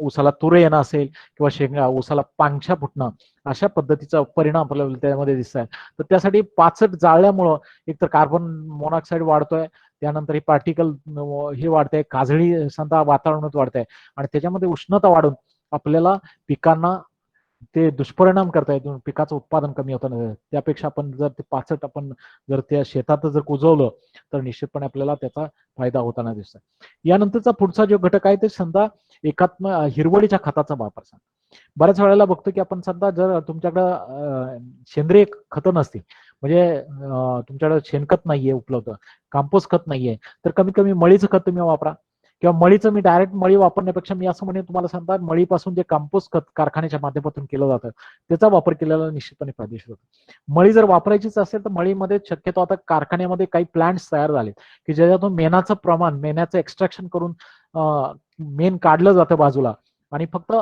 Speaker 1: ऊसाला तुरे येणं असेल किंवा ऊसाला पांगछा फुटणं, अशा पद्धतीचा परिणाम आपल्याला त्यामध्ये दिसत आहे. तर त्यासाठी पाचट जाळल्यामुळं एकतर कार्बन मोनॉक्साईड वाढतोय, त्यानंतर हे पार्टिकल हे वाढतंय, काजळी समजा वातावरणात वाढतंय आणि त्याच्यामध्ये उष्णता वाढून आपल्याला पिकांना ते दुष्परिणाम करतायत, पिकाचं उत्पादन कमी होतं. त्यापेक्षा आपण जर ते पाचट आपण जर त्या शेतात जर कुजवलं तर निश्चितपणे आपल्याला त्याचा फायदा होताना दिसतो. यानंतरचा पुढचा जो घटक आहे ते समजा एकात्म हिरवळीच्या खताचा वापर. बऱ्याच वेळेला बघतो की आपण समजा जर तुमच्याकडं सेंद्रिय खतं नसतील, म्हणजे तुमच्याकडे शेणखत नाहीये उपलब्ध, कंपोस्ट खत नाहीये, तर कमीत कमी मळीचं खत तुम्ही वापरा. किंवा मळीचं मी डायरेक्ट मळी वापरण्यापेक्षा मी असं म्हणेन तुम्हाला सांगता मळीपासून जे कंपोस्ट खत कारखान्याच्या माध्यमातून केलं जातं त्याचा वापर केलेला निश्चितपणे फायदेशीर होतो. मळी जर वापरायचीच असेल तर मळीमध्ये शक्यतो आता कारखान्यामध्ये काही प्लांट्स तयार झाले की ज्याच्यातून मेणाचं एक्स्ट्रॅक्शन करून मेन काढलं जातं बाजूला आणि फक्त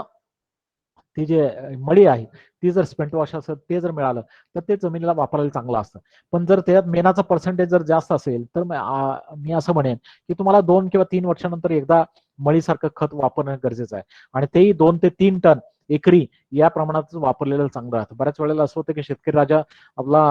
Speaker 1: ती जे मळी आहे ती जर स्पेंट वॉश असेल ते जर मिळालं तर ते जमिनीला वापरायला चांगलं असतं. पण जर त्यात मेणाचा पर्सेंटेज जर जास्त असेल तर मी असं म्हणेन की तुम्हाला 2 किंवा 3 वर्षानंतर एकदा मळीसारखं खत वापरणं गरजेचं आहे आणि तेही 2 ते 3 टन एकरी या प्रमाणात वापरलेलं चांगलं राहतं. बऱ्याच वेळेला असं होतं की शेतकरी राजा आपला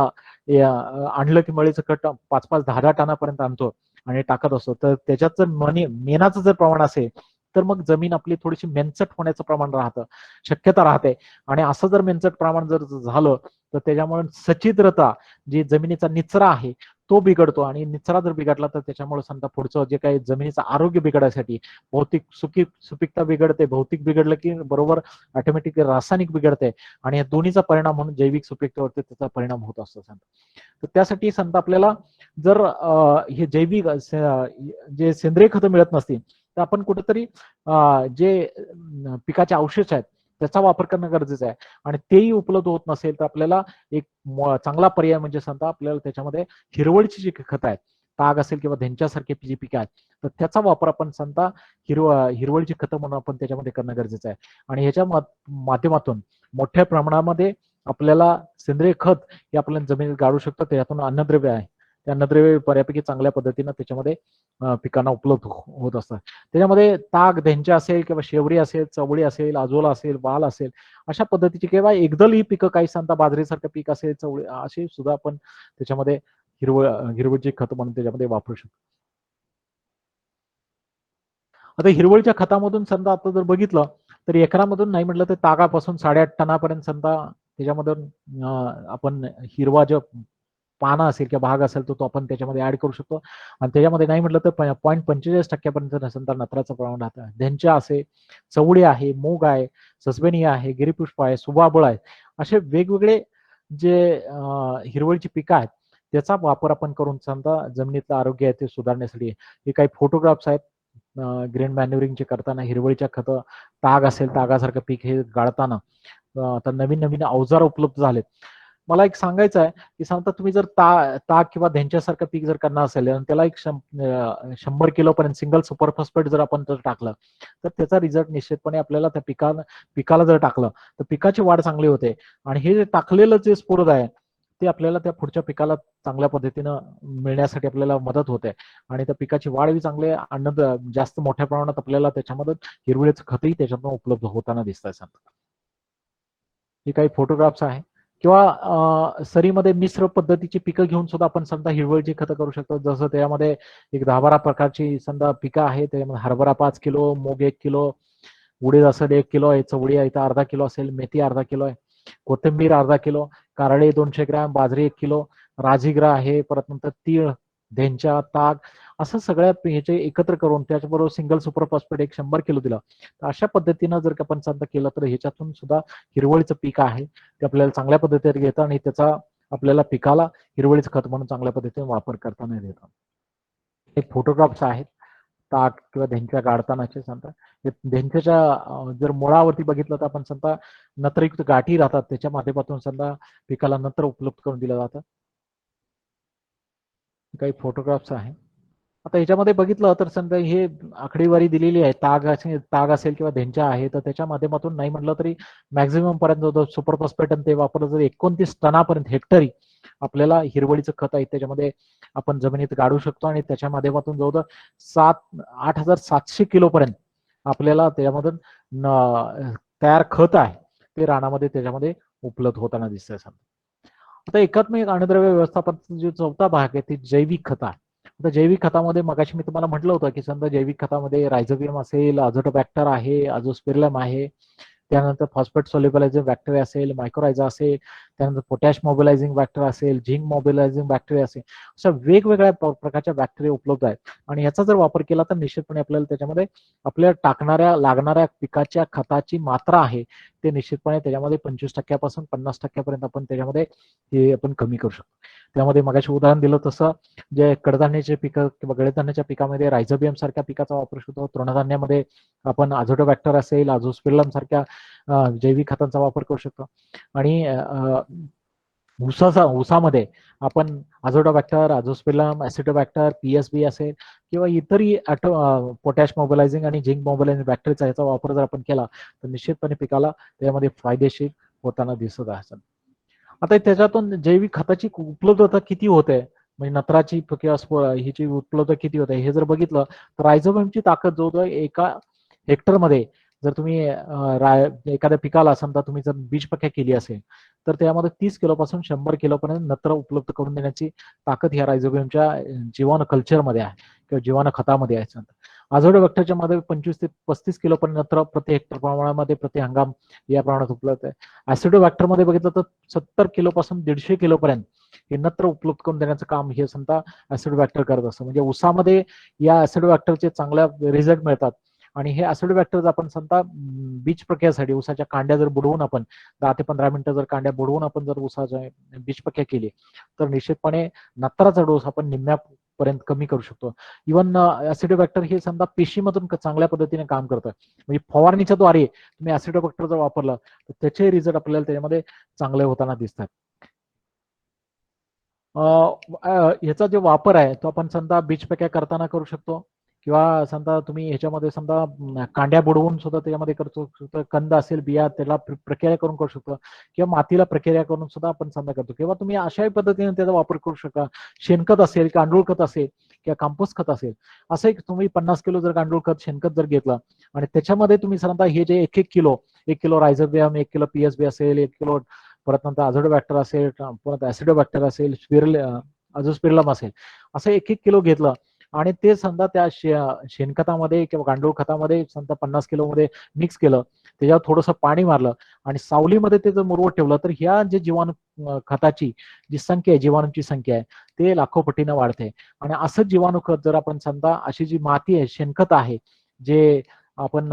Speaker 1: आणलं की मळीचं खत 5-5, 10-10 टनापर्यंत आणतो आणि टाकत असतो. तर त्याच्यात जर मेणाचं जर प्रमाण असेल तर मग जमीन आपली थोडीशी मेनचट होण्याचं प्रमाण राहतं, शक्यता राहते. आणि असं जर मेनचट प्रमाण जर झालं तर त्याच्यामुळे सच्छिद्रता जी जमिनीचा निचरा आहे तो बिघडतो आणि निचरा जर बिघडला तर त्याच्यामुळे समजा पुढचं जे काही जमिनीचं आरोग्य बिघडायसाठी भौतिक सुपीकता बिघडते, भौतिक बिघडलं की बरोबर ऑटोमॅटिक रासायनिक बिघडते आणि या दोन्हीचा परिणाम म्हणून जैविक सुपीकतेवरती त्याचा परिणाम होत असतो. तर त्यासाठी समजा आपल्याला जर हे जैविक जे सेंद्रिय खतं मिळत नसतील तर आपण कुठेतरी जे पिकाचे अवशेष आहेत त्याचा वापर करणं गरजेचं आहे आणि तेही उपलब्ध होत नसेल तर आपल्याला एक चांगला पर्याय म्हणजे समजा आपल्याला त्याच्यामध्ये हिरवळीची जी खतं आहेत ताग असेल किंवा धेंच्यासारखे जी पिकं आहेत, तर त्याचा वापर आपण समजा हिरवळीची खतं म्हणून आपण त्याच्यामध्ये करणं गरजेचं आहे. आणि ह्याच्या माध्यमातून मोठ्या प्रमाणामध्ये आपल्याला सेंद्रिय खत हे आपल्याला जमिनीत गाळू शकतो. त्याच्यातून अन्नद्रव्य आहे, ते अन्नद्रव्य बऱ्यापैकी चांगल्या पद्धतीनं त्याच्यामध्ये पिकांना उपलब्ध होत असतात. त्याच्यामध्ये ताग, धेंचा असेल किंवा शेवरी असेल, चवळी असेल, अजोला असेल, वाल असेल, अशा पद्धतीची किंवा एकदल ही पिकं काही सांगता बाजरीसारखं पीक असेल, चवळी अशी सुद्धा आपण त्याच्यामध्ये हिरवळची खत म्हणून त्याच्यामध्ये वापरू शकतो. आता हिरवळीच्या खतामधून समजा आता जर बघितलं तर एकरामधून नाही म्हटलं तर तागापासून 8.5 टनापर्यंत समजा त्याच्यामधून आपण हिरवा जो पाना असेल किंवा भाग असेल तो आपण त्याच्यामध्ये ऍड करू शकतो. आणि त्याच्यामध्ये नाही म्हटलं तर 0.45% समजा नत्राचं प्रमाण राहतं. धेंचा असेल, चवळी आहे, मूग आहे, ससबेनिया आहे, गिरीपुष्प आहे, सुबाबळ आहे, असे वेगवेगळे जे हिरवळीची पिकं आहेत त्याचा वापर आपण करून समजा जमिनीतलं आरोग्य आहे ते सुधारण्यासाठी हे काही फोटोग्राफ्स आहेत. ग्रीन मॅन्युरिंगचे करताना हिरवळीच्या खतं, ताग असेल, तागासारखं पीक हे गाळताना आता नवीन नवीन अवजार उपलब्ध झालेत. मला एक सांगायचं आहे की सांगता तुम्ही जर ताग किंवा धेंच्यासारखं पीक जर करणार असेल आणि त्याला एक 100 किलो पर्यंत सिंगल सुपर फॉस्फेट जर आपण जर टाकलं तर त्याचा रिझल्ट निश्चितपणे आपल्याला त्या पिकाला जर टाकलं तर पिकाची वाढ चांगली होते. आणि हे जे टाकलेलं जे स्फुरद आहे ते आपल्याला त्या पुढच्या पिकाला चांगल्या पद्धतीनं मिळण्यासाठी आपल्याला मदत होते. आणि त्या पिकाची वाढ बी चांगली आहे, अन्न जास्त मोठ्या प्रमाणात आपल्याला त्याच्यामध्ये हिरवळीचं खतही त्याच्यातून उपलब्ध होताना दिसत आहे. हे काही फोटोग्राफ्स आहे. किंवा सरीमध्ये मिश्र पद्धतीची पिकं घेऊन सुद्धा आपण समजा हिरवळीची खतं करू शकतो. जसं त्यामध्ये एक 10-12 प्रकारची समजा पिकं आहे. त्याच्यामध्ये हरभरा 5 किलो, मूग 1 किलो, उडीद असेल 1 किलो आहे, चवळी आहे अर्धा किलो असेल, मेथी अर्धा किलो आहे, कोथिंबीर अर्धा किलो, कारळे 200 ग्रॅम, बाजरी 1 किलो, राजीगरा आहे, परत नंतर तीळ, धेंचा, ताग असं सगळ्या ह्याचे एकत्र करून त्याच्याबरोबर सिंगल सुपर फॉस्फेट 100 किलो दिलं. तर अशा पद्धतीनं जर आपण समजा केलं तर ह्याच्यातून सुद्धा हिरवळीचं पीक आहे ते आपल्याला चांगल्या पद्धतीने घेतं आणि त्याचा आपल्याला पिकाला हिरवळीचं खत म्हणून चांगल्या पद्धतीने वापर करताना येतं. हे फोटोग्राफ्स आहेत ताक किंवा धेंच्या गाडतानाचे समजा धेंच्याच्या जर मुळावरती बघितलं तर आपण समजा नत्रयुक्त गाठी राहतात त्याच्या माध्यमातून समजा पिकाला नत्र उपलब्ध करून दिलं जातं. काही फोटोग्राफ्स आहे. आता याच्यामध्ये बघितलं तर समजा हे आकडेवारी दिलेली आहे ताग असेल किंवा धेंचा आहे तर त्याच्या माध्यमातून नाही म्हटलं तरी मॅक्झिमम पर्यंत सुपर फॉस्फेट ते वापरलं तर 29 टनापर्यंत हेक्टरी आपल्याला हिरवळीचं खत आहे त्याच्यामध्ये आपण जमिनीत गाडू शकतो. आणि त्याच्या माध्यमातून जवळजवळ 8,700 किलो पर्यंत आपल्याला त्याच्यामधून तयार खत आहे ते रानामध्ये त्याच्यामध्ये उपलब्ध होताना दिसतंय. आता एकात्मिक अन्नद्रव्य व्यवस्थापनाचा जो चौथा भाग आहे ते जैविक खत आहे. आता जैविक खतामध्ये मगाशी मी तुम्हाला म्हटलं होतं की समजा जैविक खतामध्ये रायझोबियम असेल, अझोटोबॅक्टर आहे, अझोस्पिरलम आहे, त्यानंतर फॉस्फेट सोल्युबलायझिंग बॅक्टेरिया असेल, मायक्रोरायझा असेल, त्यानंतर पोटॅश मोबिलायझिंग बॅक्टेरिया असेल, झिंक मोबिलायझिंग बॅक्टेरिया असेल, अशा वेगवेगळ्या प्रकारच्या बॅक्टेरिया उपलब्ध आहेत. आणि याचा जर वापर केला तर निश्चितपणे आपल्याला त्याच्यामध्ये आपल्याला लागणाऱ्या पिकाच्या खताची मात्रा आहे ते निश्चितपणे त्याच्यामध्ये 25% 50% आपण त्याच्यामध्ये हे आपण कमी करू शकतो. त्यामध्ये मगाशी उदाहरण दिलं तसं जे कडधान्याचे पिकं किंवा गळधान्याच्या पिकामध्ये रायझोबियम सारख्या पिकाचा वापर होतो. तृणधान्यामध्ये आपण अझोटोबॅक्टर असेल, अझोस्पिरलम सारख्या जैविक खतांचा वापर करू शकतो. आणि ऊसामध्ये आपण अझोटोबॅक्टर, अझोस्पिरलम, ऍसिटोबॅक्टर, पीएसबी असेल किंवा इतरही पोटॅश मोबिलायझिंग आणि झिंक मोबिलायझिंग बॅक्टेरियाचा याचा वापर जर आपण केला तर निश्चितपणे पिकाला त्यामध्ये फायदेशीर होताना दिसत आहे. आता त्याच्यातून जैविक खताची उपलब्धता किती होते म्हणजे नत्राची किंवा हिची उपलब्धता किती होते हे जर बघितलं तर रायझोबियमची ताकद जवळजवळ एका हेक्टरमध्ये जर तुम्ही एखाद्या पिकाला समजा तुम्ही जर बीजपक्या केली असेल तर त्यामध्ये 30 किलो पासून 100 किलो पर्यंत नत्र उपलब्ध करून देण्याची ताकद ह्या रायझोबियमच्या जीवाणू कल्चरमध्ये आहे किंवा जीवाणू खतामध्ये आहे. अझोटोबॅक्टरच्या मध्ये 25 ते 35 किलो पर्यंत नत्र प्रति हेक्टर प्रमाणामध्ये प्रति हंगाम या प्रमाणात उपलब्ध आहे. ऍसिडोबॅक्टर मध्ये बघितलं तर 70 किलो पासून 150 किलो पर्यंत हे नत्र उपलब्ध करून देण्याचं काम हे समजा ऍसिडोबॅक्टर करत असतं. म्हणजे ऊसामध्ये या ऍसिडोबॅक्टरचे चांगल्या रिझल्ट मिळतात. आणि हे ऍसिडोबॅक्टर आपण समजा बीज प्रक्रियेसाठी ऊसाच्या कांड्या जर बुडवून आपण 10 ते 15 मिनिटं जर कांड्या बुडवून आपण जर ऊसाच्या बीज प्रक्रिया केली तर निश्चितपणे नत्राचा डोस आपण निम्म्यापर्यंत कमी करू शकतो. इव्हन ऍसिडोबॅक्टर हे समजा पेशीमधून चांगल्या पद्धतीने काम करतं. म्हणजे फवारणीच्या द्वारे तुम्ही ऍसिडोबॅक्टर जर वापरलं तर त्याचे रिझल्ट आपल्याला त्याच्यामध्ये चांगले होताना दिसतात. ह्याचा जो वापर आहे तो आपण समजा बीजपक्या करताना करू शकतो, किंवा समजा तुम्ही ह्याच्यामध्ये समजा कांड्या बुडवून सुद्धा त्याच्यामध्ये करू शकतो. कंद असेल, बिया, त्याला प्रक्रिया करून करू शकतो, किंवा मातीला प्रक्रिया करून सुद्धा आपण समजा करतो, किंवा तुम्ही अशाही पद्धतीने त्याचा वापर करू शकता. शेणखत असेल, गांडूळ खत असेल, किंवा कंपोस्ट खत असेल, असं एक तुम्ही 50 किलो जर गांडूळ खत, शेणखत जर घेतलं आणि त्याच्यामध्ये तुम्ही समजा हे जे 1 किलो रायझोबियम, 1 किलो पीएसबी असेल, 1 किलो परत नंतर अझोडोबॅक्टर असेल, परत ऍसिडोबॅक्टर असेल, अझोस्पिरलम असेल, असं 1 किलो घेतलं आणि ते समजा त्या शेणखतामध्ये किंवा गांडूळ खतामध्ये समजा 50 किलो मध्ये मिक्स केलं, त्याच्यावर थोडंसं पाणी मारलं आणि सावलीमध्ये ते जर मुरवत ठेवलं, तर ह्या जे जीवाणू खताची जी संख्या आहे, जीवाणूंची संख्या आहे, ते लाखो पटीनं वाढते. आणि असं जीवाणू खत जर आपण समजा अशी जी माती आहे, शेणखत आहे, जे आपण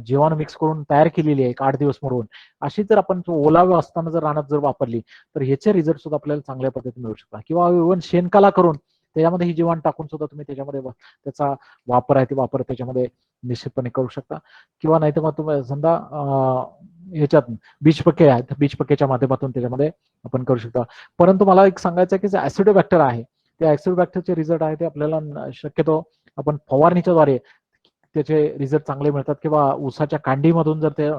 Speaker 1: जीवाणू मिक्स करून तयार केलेली आहे 8 दिवस मुरवून, अशी जर आपण ओलावा असताना जर रानात जर वापरली, तर ह्याचे रिझल्ट सुद्धा आपल्याला चांगल्या पद्धतीने मिळू शकतात. किंवा इव्हन शेणकाला करून त्याच्यामध्ये ही जीवाणू टाकून सुद्धा तुम्ही त्याच्यामध्ये त्याचा वापर आहे ते वापर त्याच्यामध्ये निश्चितपणे करू शकता. किंवा नाही तर मग तुम्ही समजा ह्याच्यात बीजपक्के आहेत, बीजपक्केच्या माध्यमातून त्याच्यामध्ये आपण करू शकता. परंतु मला एक सांगायचं आहे की जे ऍसिडोबॅक्टर आहे, त्या ऍसिडोबॅक्टरचे रिझल्ट आहे ते आपल्याला शक्यतो आपण फवारणीच्या द्वारे त्याचे रिझल्ट चांगले मिळतात, किंवा ऊसाच्या कांडीमधून जर ते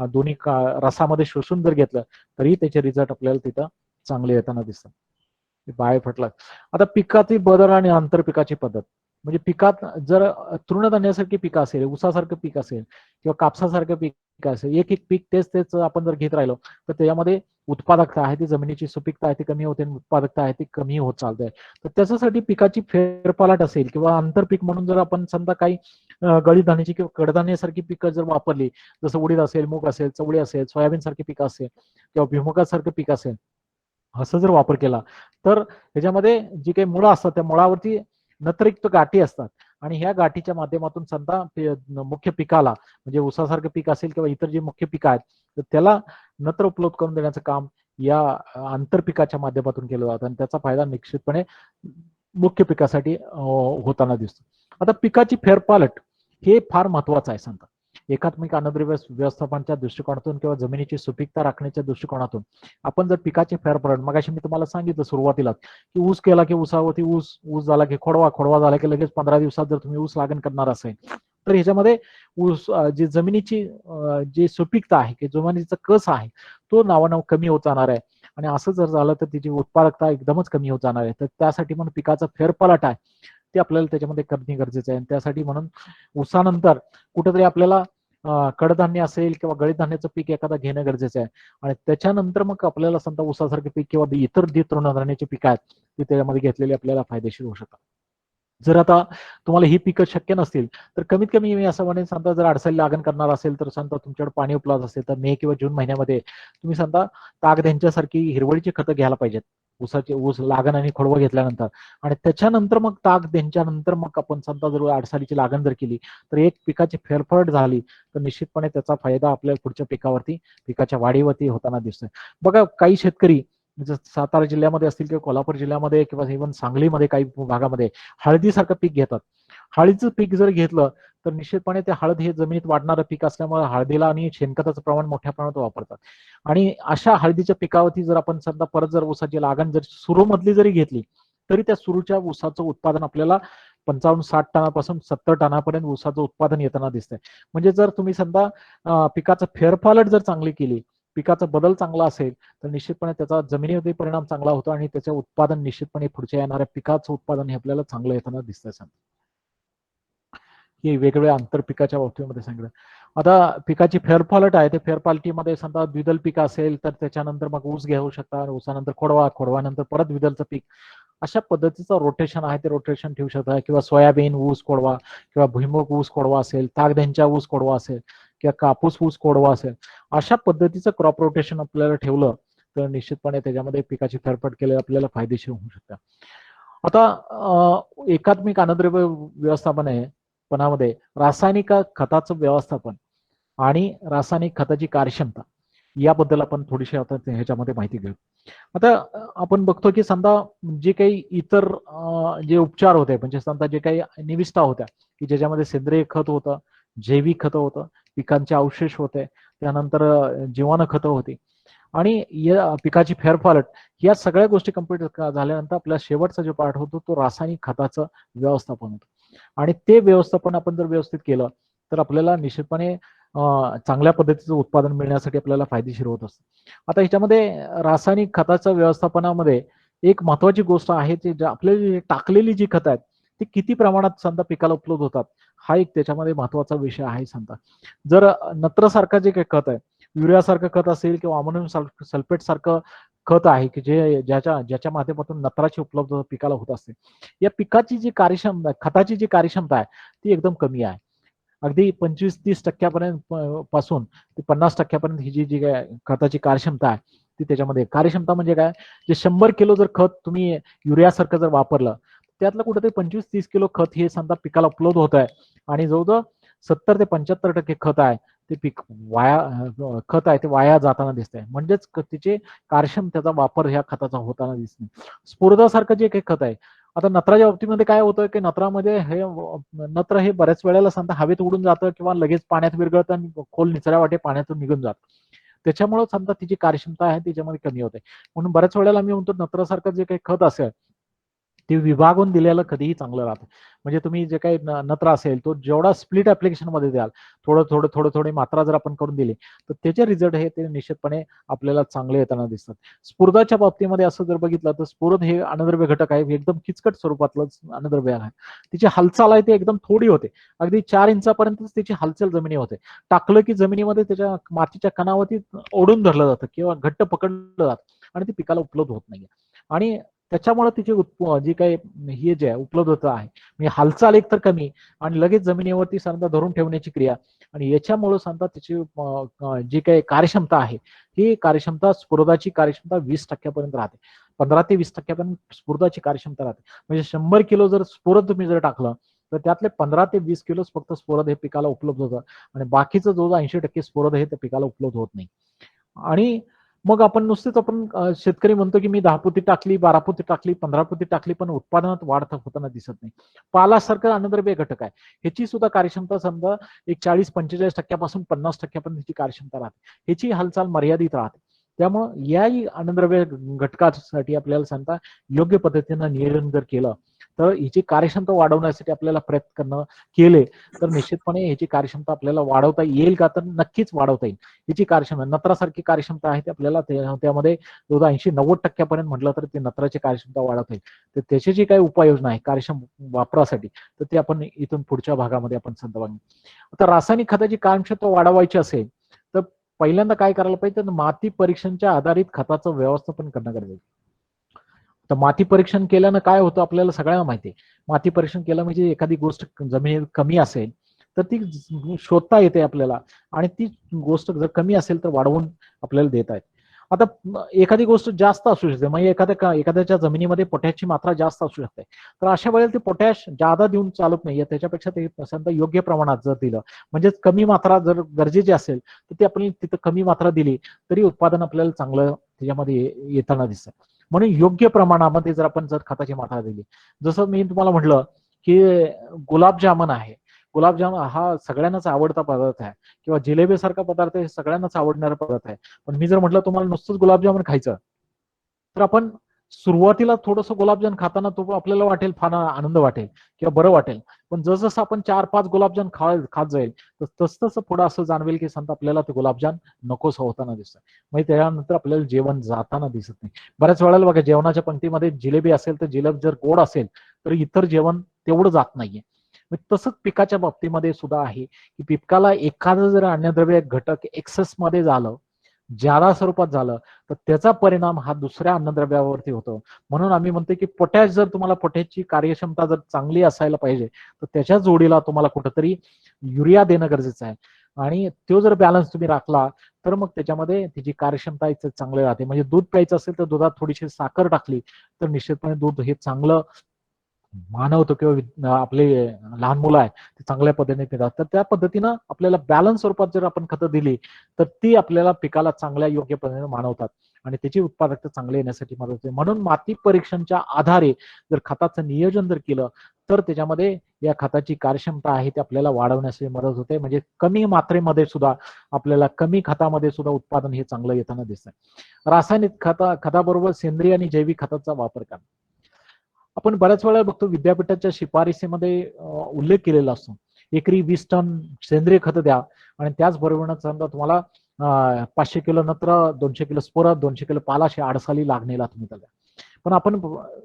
Speaker 1: दोन्ही रसामध्ये शोषून जर घेतलं तरी त्याचे रिझल्ट आपल्याला तिथं चांगले येताना दिसतात. बाय फटला. आता पिकाची बदल आणि आंतरपिकाची पद्धत, म्हणजे पिकात जर तृणधान्यासारखी पिकं असेल, ऊसासारखं पीक असेल, किंवा कापसासारखं पीक असेल, एक एक पीक तेच तेच आपण जर घेत राहिलो, तर त्याच्यामध्ये उत्पादकता आहे ती, जमिनीची सुपीकता आहे ती कमी होते, उत्पादकता आहे ती कमी होत चालते. तर त्याच्यासाठी पिकाची फेरपालट असेल, किंवा आंतरपीक म्हणून जर आपण समजा काही गळीत धान्याची किंवा कडधान्यासारखी पिकं जर वापरली, जसं उडीद असेल, मूग असेल, चवळी असेल, सोयाबीन सारखी पिकं असेल, किंवा भुईमुगासारखं पीक असेल, असं जर वापर केला, तर त्याच्यामध्ये जी काही मुळं असतात त्या मुळावरती नत्रयुक्त गाठी असतात, आणि ह्या गाठीच्या माध्यमातून समजा मुख्य पिकाला, म्हणजे ऊसासारखं पीक असेल किंवा इतर जे मुख्य पिकं आहेत, तर त्याला नत्र उपलब्ध करून देण्याचं काम या आंतरपिकाच्या माध्यमातून केलं जातं, आणि त्याचा फायदा निश्चितपणे मुख्य पिकासाठी होताना दिसतो. आता पिकाची फेरपालट हे फार महत्वाचं आहे. सांगता एकात्मिक अन्नद्रव्य व्यवस्थापनाच्या दृष्टिकोनातून किंवा जमिनीची सुपीकता राखण्याच्या दृष्टिकोनातून आपण जर पिकाची फेरफार, मगाशी मी तुम्हाला सांगितलं सुरुवातीला की ऊस केला की ऊसावरती ऊस झाला की खोडवा झाला की लगेच 15 दिवसात जर तुम्ही ऊस लागण करणार असेल, तर ह्याच्यामध्ये ऊस जी जमिनीची जी सुपीकता आहे की जमिनीचा कस आहे तो नावानाव कमी होत जाणार आहे, आणि असं जर झालं तर तिची उत्पादकता एकदमच कमी होत जाणार आहे. तर त्यासाठी म्हणून पिकाचा फेरपालट आहे ते आपल्याला त्याच्यामध्ये करणे गरजेचं आहे. आणि त्यासाठी म्हणून ऊसानंतर कुठेतरी आपल्याला कडधान्य असेल किंवा गळीत धान्याचं पीक एखादा घेणं गरजेचं आहे, आणि त्याच्यानंतर मग आपल्याला समजा ऊसासारखे पीक किंवा इतर जे तृणधान्याचे पीक आहेत ते त्याच्यामध्ये घेतलेले आपल्याला फायदेशीर होऊ शकतात. जर आता तुम्हाला ही पिकं शक्य नसतील, तर कमीत कमी मी असं म्हणेन, समजा जर अडसणी लागण करणार असेल, तर समजा तुमच्याकडे पाणी उपलब्ध असेल, तर मे किंवा जून महिन्यामध्ये तुम्ही समजा तागद्यांच्यासारखी हिरवळीची खतं घ्यायला पाहिजेत. ऊस लागण आणि खोडवं घेतल्यानंतर, आणि त्याच्यानंतर मग ताग त्यांच्यानंतर मग आपण समजा जर अडसाळीची लागण जर केली, तर एक पिकाची फेरफार झाली तर निश्चितपणे त्याचा फायदा आपल्या पुढच्या पिकावरती, पिकाच्या वाढीवरती होताना दिसतोय. बघा काही शेतकरी सातारा जिल्ह्यामध्ये असतील किंवा कोल्हापूर जिल्ह्यामध्ये किंवा इव्हन सांगलीमध्ये काही भागामध्ये हळदीसारखं पीक घेतात. हळदीचं पीक जर घेतलं तर निश्चितपणे ते हळद हे जमिनीत वाढणारं पीक असल्यामुळे हळदीला आणि शेणखताचं प्रमाण मोठ्या प्रमाणात वापरतात. आणि अशा हळदीच्या पिकावरती जर आपण समजा परत जर ऊसाची लागण जर सुरू मधली जरी घेतली, तरी त्या सुरूच्या ऊसाचं उत्पादन आपल्याला 55-60 टनापासून 70 टनापर्यंत ऊसाचं उत्पादन येताना दिसतंय. म्हणजे जर तुम्ही समजा पिकाचं फेरफालट जर चांगली केली, पिकाचा बदल चांगला असेल, तर निश्चितपणे त्याचा जमिनीवरती परिणाम चांगला होतो, आणि त्याचं उत्पादन निश्चितपणे पुढच्या येणाऱ्या पिकाचं उत्पादन हे आपल्याला चांगलं येताना दिसतंय. हे वेगवेगळ्या आंतरपिकाच्या बाबतीमध्ये सांगितलं. आता पिकाची फेरपालट आहे, ते फेरपालटीमध्ये समजा द्विदल पीक असेल तर त्याच्यानंतर मग ऊस घेऊ शकता, ऊसानंतर खोडवानंतर परत द्विदलचं पीक, अशा पद्धतीचं रोटेशन आहे ते रोटेशन ठेवू शकता. किंवा सोयाबीन ऊस खोडवा, किंवा भुईमूग ऊस खोडवा असेल, तागद्यांच्या ऊस खोडवा असेल, किंवा कापूस ऊस खोडवा असेल, अशा पद्धतीचं क्रॉप रोटेशन आपल्याला ठेवलं तर निश्चितपणे त्याच्यामध्ये पिकाची फेरफाट केली आपल्याला फायदेशीर होऊ शकतं. आता एकात्मिक अन्नद्रव्य व्यवस्थापन आहे पणामध्ये रासायनिक खताचं व्यवस्थापन आणि रासायनिक खताची कार्यक्षमता याबद्दल आपण थोडीशी आता ह्याच्यामध्ये माहिती घेऊ. आता आपण बघतो की समजा जे काही इतर जे उपचार होते, म्हणजे समजा जे काही निविष्ठा होत्या की ज्याच्यामध्ये सेंद्रिय खत होतं, जैविक खतं होतं, पिकांचे अवशेष होते, त्यानंतर जीवाणू खतं होती, आणि या पिकाची फेरफालट, या सगळ्या गोष्टी कंप्लीट झाल्यानंतर आपला शेवटचा जो पार्ट होतो तो रासायनिक खताचं व्यवस्थापन होतं. आणि ते व्यवस्थापन आपण जर व्यवस्थित केलं तर आपल्याला निश्चितपणे चांगल्या पद्धतीचं उत्पादन मिळण्यासाठी आपल्याला फायदेशीर होत असतं. आता ह्याच्यामध्ये रासायनिक खताच्या व्यवस्थापनामध्ये एक महत्वाची गोष्ट आहे, ती आपली टाकलेली जी खतं आहेत ती किती प्रमाणात समजा पिकाला उपलब्ध होतात, हा एक त्याच्यामध्ये महत्वाचा विषय आहे. समजा जर नत्रसारखं जे काही खत आहे, युरियासारखं खत असेल किंवा अमोनियम सल्फेट सारखं खत आहे की जे ज्याच्या माध्यमातून नत्राची उपलब्धता पिकाला होत असते, या पिकाची जी कार्यक्षमता, खताची जी कार्यक्षमता आहे ती एकदम कमी आहे. अगदी 25-30% पासून ते 50% ही जी जी काय खताची कार्यक्षमता आहे ती त्याच्यामध्ये. कार्यक्षमता म्हणजे काय, जे 100 किलो जर खत तुम्ही युरियासारखं जर वापरलं, त्यातलं कुठेतरी 25-30 किलो खत हे समजा पिकाला उपलब्ध होत आहे. आणि जवळजवळ 70 ते 75% खत आहे ते पीक खत आहे ते वाया जाताना दिसतंय. म्हणजेच तिचे कार्यक्षमतेचा वापर ह्या खताचा होताना दिसत नाही. स्फुरदासारखं जे काही खत आहे, आता नत्राच्या बाबतीमध्ये काय होतं की नत्रामध्ये हे नत्र हे बऱ्याच वेळेला समजा हवेत उडून जातं किंवा लगेच पाण्यात विरघळतं आणि खोल निचऱ्या वाटे पाण्यातून निघून जातं. त्याच्यामुळे समजा तिची कार्यक्षमता आहे त्याच्यामध्ये कमी होते. म्हणून बऱ्याच वेळेला आम्ही म्हणतो नत्रासारखं जे काही खत असेल ते विभागून दिलेलं कधीही चांगलं राहतं. म्हणजे तुम्ही जे काही नत्र असेल तो जेवढा स्प्लिट ऍप्लिकेशन मध्ये द्याल, थोडी मात्रा जर आपण करून दिली तर त्याचे रिझल्ट हे ते निश्चितपणे आपल्याला चांगले येताना दिसतात. स्फुरदाच्या बाबतीमध्ये असं जर बघितलं तर स्फुरद हे अन्नद्रव्य घटक आहे, एकदम किचकट स्वरूपातलं अन्नद्रव्य आहे. तिची हालचाल आहे ती एकदम थोडी होते, अगदी 4 इंचापर्यंतच त्याची हालचाल जमिनी होते. टाकलं की जमिनीमध्ये त्याच्या मातीच्या कणावरती ओढून धरलं जातं किंवा घट्ट पकडलं जातं आणि ती पिकाला उपलब्ध होत नाहीये. आणि त्याच्यामुळे तिची जी काही हे जे आहे उपलब्धता आहे, म्हणजे हालचाल एक तर कमी आणि लगेच जमिनीवरती समजा धरून ठेवण्याची क्रिया, आणि याच्यामुळे समजा त्याची जी काही कार्यक्षमता आहे ही कार्यक्षमता, स्फुरदाची कार्यक्षमता 20% राहते. 15 ते 20% स्फुरदाची कार्यक्षमता राहते. म्हणजे 100 किलो जर स्फुरद तुम्ही जर टाकलं तर त्यातले 15 ते 20 किलो फक्त स्फुरद हे पिकाला उपलब्ध होतं आणि बाकीचं जो 80% स्फुरद हे त्या पिकाला उपलब्ध होत नाही. आणि मग आपण नुसतेच आपण शेतकरी म्हणतो की मी 10 पोती टाकली, 12 पोती टाकली, 15 पोती टाकली, पण उत्पादनात वाढ होताना दिसत नाही. पालासारखं अन्नद्रव्य घटक आहे, ह्याची सुद्धा कार्यक्षमता समजा एक 40-45% 50% ची कार्यक्षमता राहते. ह्याची हालचाल मर्यादित राहते. त्यामुळं याही अन्नद्रव्य घटकासाठी आपल्याला सांगता योग्य पद्धतीनं नियोजन जर केलं तर हिची कार्यक्षमता वाढवण्यासाठी आपल्याला प्रयत्न करणं केले तर निश्चितपणे ह्याची कार्यक्षमता आपल्याला वाढवता येईल का, तर नक्कीच वाढवता येईल. हिची कार्यक्षमता नत्रासारखी कार्यक्षमता आहे ते आपल्याला त्यामध्ये 80-90% म्हटलं तर ते नत्राची कार्यक्षमता वाढवता येईल. तर त्याची जी काही उपाययोजना आहे कार्यक्षम वापरासाठी तर ते आपण इथून पुढच्या भागामध्ये आपण बघू. आता रासायनिक खताची कार्यक्षमता वाढवायची असेल तर पहिल्यांदा काय करायला पाहिजे, तर माती परीक्षणच्या आधारित खताचं व्यवस्थापन करणं गरजेचं. तर माती परीक्षण केल्यानं काय होतं आपल्याला सगळ्यांना माहिती आहे. माती परीक्षण केलं म्हणजे एखादी गोष्ट जमिनीत कमी असेल तर ती शोधता येते आपल्याला, आणि ती गोष्ट जर कमी असेल तर वाढवून आपल्याला देता येते. आता एखादी गोष्ट जास्त असू शकते, म्हणजे एखाद्याच्या जमिनीमध्ये पोटॅशची मात्रा जास्त असू शकते, तर अशा वेळेला ते पोटॅश जादा देऊन चालत नाहीये. त्याच्यापेक्षा ते समजा योग्य प्रमाणात जर दिलं, म्हणजेच कमी मात्रा जर गरजेची असेल तर ती आपण तिथं कमी मात्रा दिली तरी उत्पादन आपल्याला चांगलं त्याच्यामध्ये येताना दिसतं. म्हणून योग्य प्रमाणामध्ये जर खताची मात्रा दिली, जसं मी तुम्हाला म्हटलं की गुलाबजामन आहे, गुलाबजामुन हा सगळ्यांनाच आवडता पदार्थ आहे किंवा जिलेबी सारखा पदार्थ हे सगळ्यांनाच आवडणारा पदार्थ आहे. पण मी जर म्हटलं तुम्हाला नुसतंच गुलाबजामुन खायचं तर आपण सुरुवातीला थोडंसं गुलाबजाम खाताना तो आपल्याला वाटेल, फार आनंद वाटेल किंवा बरं वाटेल. पण जसं आपण 4-5 गुलाबजाम खात जाईल तस तसं पुढं असं जाणवेल की समजा आपल्याला ते गुलाबजाम नकोस होताना दिसतं. म्हणजे त्याच्यानंतर आपल्याला जेवण जाताना दिसत नाही. बऱ्याच वेळेला बघा जेवणाच्या पंक्तीमध्ये जिलेबी असेल तर जिलेबी जर गोड असेल तर इतर जेवण तेवढं जात नाहीये. तसंच पिकाच्या बाबतीमध्ये सुद्धा आहे की पिकाला एखादं जर अन्नद्रव्य घटक एक्सेस मध्ये झालं, ज्यादा स्वरूपात झालं, तर त्याचा परिणाम हा दुसऱ्या अन्नद्रव्यावरती होतो. म्हणून आम्ही म्हणतो की पोटॅश, जर तुम्हाला पोटॅशची कार्यक्षमता जर चांगली असायला पाहिजे तर त्याच्या जोडीला तुम्हाला कुठंतरी युरिया देणं गरजेचं आहे. आणि तो जर बॅलन्स तुम्ही राखला तर मग त्याच्यामध्ये त्याची कार्यक्षमता चांगली राहते. म्हणजे दूध प्यायचं असेल तर दुधात थोडीशी साखर टाकली तर निश्चितपणे दूध हे चांगलं मानवतो किंवा आपले लहान मुलं आहे ते चांगल्या पद्धतीने पितात, तर त्या पद्धतीनं आपल्याला बॅलन्स स्वरूपात जर आपण खतं दिली तर ती आपल्याला पिकाला चांगल्या योग्य पद्धतीने मानवतात आणि त्याची उत्पादकता चांगली येण्यासाठी मदत होते. म्हणून माती परीक्षणच्या आधारे जर खताचं नियोजन जर केलं तर त्याच्यामध्ये या खताची कार्यक्षमता आहे ती आपल्याला वाढवण्यासाठी मदत होते. म्हणजे कमी मात्रेमध्ये सुद्धा आपल्याला कमी खतामध्ये सुद्धा उत्पादन हे चांगलं येताना दिसतंय. रासायनिक खताबरोबर सेंद्रिय आणि जैविक खताचा वापर करा. आपण बऱ्याच वेळा बघतो विद्यापीठाच्या शिफारसीमध्ये उल्लेख केलेला असतो एकरी 20 टन सेंद्रिय खत द्या आणि त्याचबरोबर समजा तुम्हाला 500 किलो नत्र, 200 किलो स्पोर, 200 किलो पालाश आडसाली लागणेला तुम्ही त्याला. पण आपण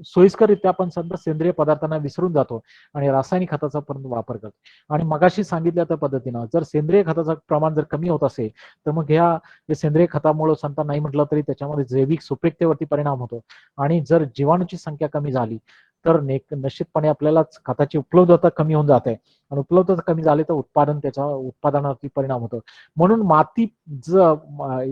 Speaker 1: सोयीस्कररित्या आपण समजा सेंद्रिय पदार्थांना विसरून जातो आणि रासायनिक खताचा पण वापर करतो. आणि मगाशी सांगितल्या त्या पद्धतीनं जर सेंद्रिय खताचं प्रमाण जर कमी होत असेल तर मग ह्या सेंद्रिय खतामुळे समजा नाही म्हटलं तरी त्याच्यामध्ये जैविक सुपीकतेवरती परिणाम होतो आणि जर जीवाणूची संख्या कमी झाली तर निश्चितपणे आपल्याला खताची उपलब्धता कमी होऊन जाते आणि उपलब्धता कमी झाली तर त्याच्या उत्पादनावरती परिणाम होतो. म्हणून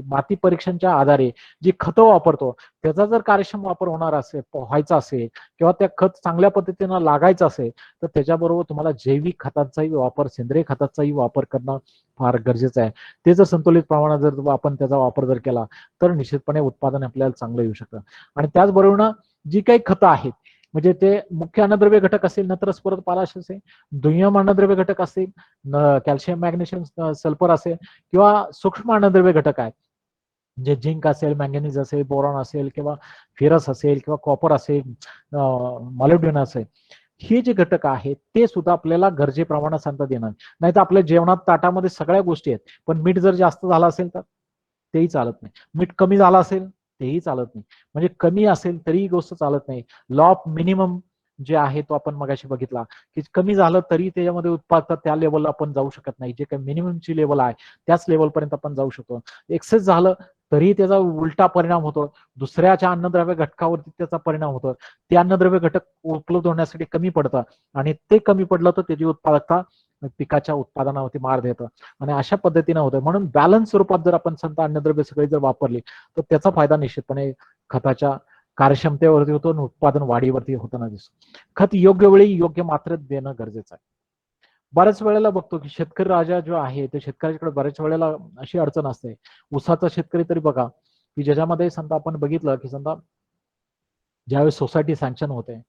Speaker 1: माती परीक्षणच्या आधारे जी खतं वापरतो त्याचा जर कार्यक्षम वापर व्हायचा असेल किंवा त्या खत चांगल्या पद्धतीनं लागायचं असेल तर त्याच्याबरोबर तुम्हाला जैविक खतांचाही वापर, सेंद्रिय खताचाही वापर करणं फार गरजेचं आहे. ते जर संतुलित प्रमाणात जर आपण त्याचा वापर जर केला तर निश्चितपणे उत्पादन आपल्याला चांगलं येऊ शकतं. आणि त्याचबरोबर जी काही खतं आहेत म्हणजे ते मुख्य अन्नद्रव्य घटक असेल नत्र, स्फुरद, पालाश असेल, दुय्यम अन्नद्रव्य घटक असेल कॅल्शियम, मॅग्नेशियम, सल्फर असेल किंवा सूक्ष्म अन्नद्रव्य घटक आहेत म्हणजे झिंक असेल, मॅंगनीज असेल, बोरॉन असेल किंवा फेरस असेल किंवा कॉपर असेल, मॉलिब्डेनम असेल, हे जे घटक आहेत ते सुद्धा आपल्याला गरजेप्रमाणे सांगता देणार नाही. तर आपल्या जेवणात ताटामध्ये सगळ्या गोष्टी आहेत पण मीठ जर जास्त झालं असेल तर तेही चालत नाही, मीठ कमी झालं असेल तेही चालत नाही. म्हणजे कमी असेल तरीही गोष्ट चालत नाही. लॉ ऑफ मिनिमम जे आहे तो आपण मगाशी बघितला की कमी झालं तरी त्याच्यामध्ये उत्पादकता त्या लेवलला आपण जाऊ शकत नाही. जे काही मिनिममची लेवल आहे त्याच लेवलपर्यंत आपण जाऊ शकतो. एक्सेस झालं तरी त्याचा उलटा परिणाम होतो, दुसऱ्याच्या अन्नद्रव्य घटकावरती त्याचा परिणाम होतो. ते अन्नद्रव्य घटक उपलब्ध होण्यासाठी कमी पडतं आणि ते कमी पडलं तर त्याची उत्पादकता पिकाच्या उत्पादनावरती मार देतं आणि अशा पद्धतीने होतं. म्हणून बॅलन्स स्वरूपात जर आपण संत अन्नद्रव्य सगळी जर वापरली तर त्याचा फायदा निश्चितपणे खताच्या कार्यक्षमतेवरती होतो आणि उत्पादन वाढीवरती होताना दिसतो. खत योग्य वेळी योग्य मात्रेत देणं गरजेचं आहे. बऱ्याच वेळेला बघतो की शेतकरी राजा जो आहे ते शेतकऱ्याकडे बऱ्याच वेळेला अशी अडचण असते. ऊसाचा शेतकरी तरी बघा की ज्याच्यामध्ये समजा आपण बघितलं की समजा ज्यावेळेस सोसायटी सँक्शन होते